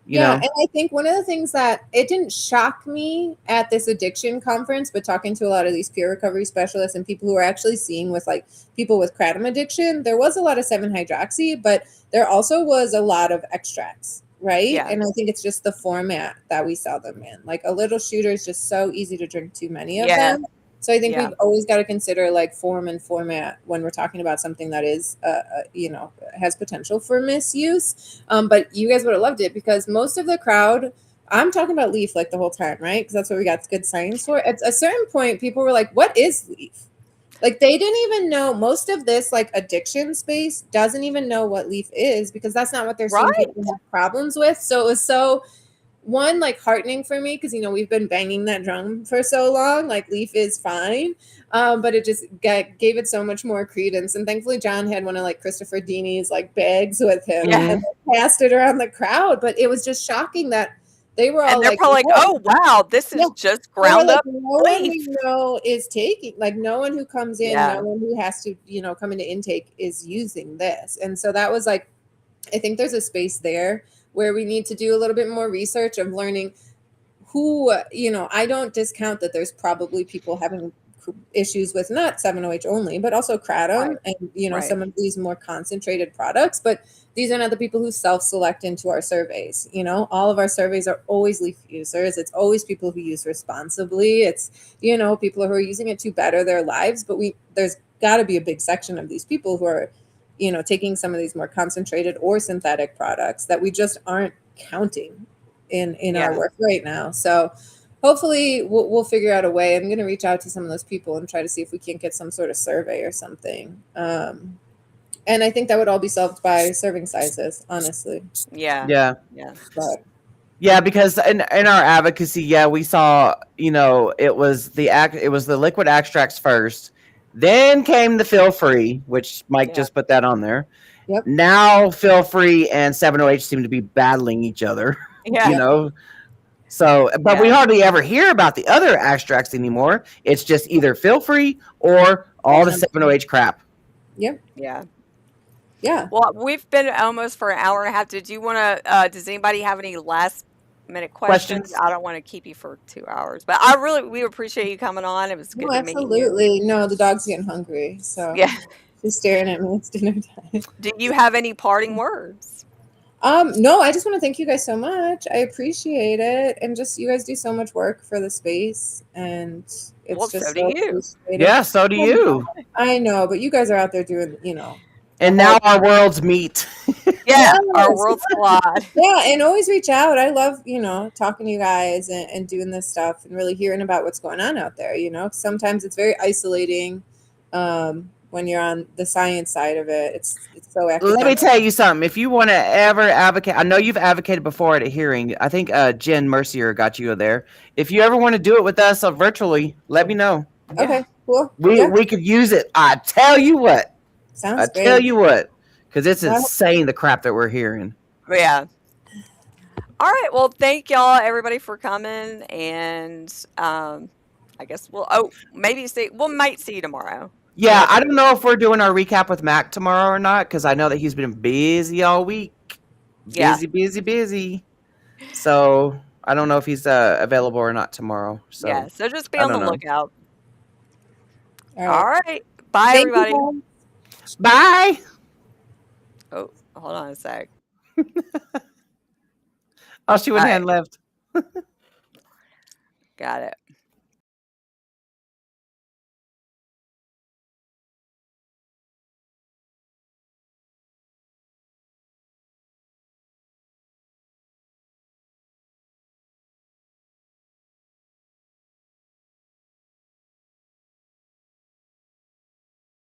You know? And I think one of the things that it didn't shock me at this addiction conference, but talking to a lot of these peer recovery specialists and people who are actually seeing with like people with kratom addiction, there was a lot of 7-hydroxy, but there also was a lot of extracts, right? Yeah. And I think it's just the format that we sell them in. Like a little shooter is just so easy to drink too many of Yeah. them. So I think Yeah. we've always got to consider like form and format when we're talking about something that is, has potential for misuse. But you guys would have loved it because most of the crowd, I'm talking about Leaf like the whole time, right? Because that's what we got good science for. At a certain point, people were like, what is Leaf? Like they didn't even know. Most of this like addiction space doesn't even know what Leaf is because that's not what they're seeing Right. people have problems with. So it was so one like heartening for me because we've been banging that drum for so long. Like Leaf is fine, but it just gave it so much more credence. And thankfully, John had one of like Christopher Dini's like bags with him Yeah. and passed it around the crowd. But it was just shocking that they were all And they're like, probably like, "Oh wow, this is just they were ground like, up no one Leaf." we know is taking, like no one who comes in, Yeah. no one who has to, come into intake is using this. And so that was like, I think there's a space there where we need to do a little bit more research of learning who, I don't discount that there's probably people having issues with not 7OH only, but also kratom Right. and, Right. some of these more concentrated products. But these are not the people who self-select into our surveys. All of our surveys are always Leaf users. It's always people who use responsibly. It's, people who are using it to better their lives. But there's got to be a big section of these people who are, taking some of these more concentrated or synthetic products that we just aren't counting in our work right now. So hopefully we'll figure out a way. I'm going to reach out to some of those people and try to see if we can get some sort of survey or something. And I think that would all be solved by serving sizes, honestly. Yeah. But Yeah, because in our advocacy, we saw, it was the liquid extracts first, then came the feel free, which Mike just put that on there. Yep. Now feel free and 7OH seem to be battling each other. Yeah. So, but we hardly ever hear about the other extracts anymore. It's just either feel free or all the 7OH crap. Yep. Yeah. Yeah. Well, we've been almost for an hour and a half. Did you want to? Does anybody have any last minute questions? I don't want to keep you for 2 hours, but we appreciate you coming on. It was good to meet you. Absolutely. No, the dog's getting hungry, so Yeah. she's staring at me. It's dinner time. Do you have any parting words? No, I just want to thank you guys so much. I appreciate it. And just you guys do so much work for the space and it's just so do you. appreciated. Yeah, so do you. I know, but you guys are out there doing, And now our worlds meet. Yeah, our worlds collide. Yeah, and always reach out. I love, talking to you guys and doing this stuff and really hearing about what's going on out there, Sometimes it's very isolating when you're on the science side of it. It's so academic. Let me tell you something. If you want to ever advocate, I know you've advocated before at a hearing. I think Jen Mercier got you there. If you ever want to do it with us virtually, let me know. Okay, cool. We could use it. I tell you what. Sounds great. Tell you what, because it's insane the crap that we're hearing. Yeah. All right. Well, thank y'all, everybody, for coming, and I guess we might see you tomorrow. Yeah, I don't know if we're doing our recap with Mac tomorrow or not, because I know that he's been busy all week. Busy. So I don't know if he's available or not tomorrow. So so just be on the lookout. All right. Bye, everybody. Bye. Oh, hold on a sec. Oh, she went hand left. Got it.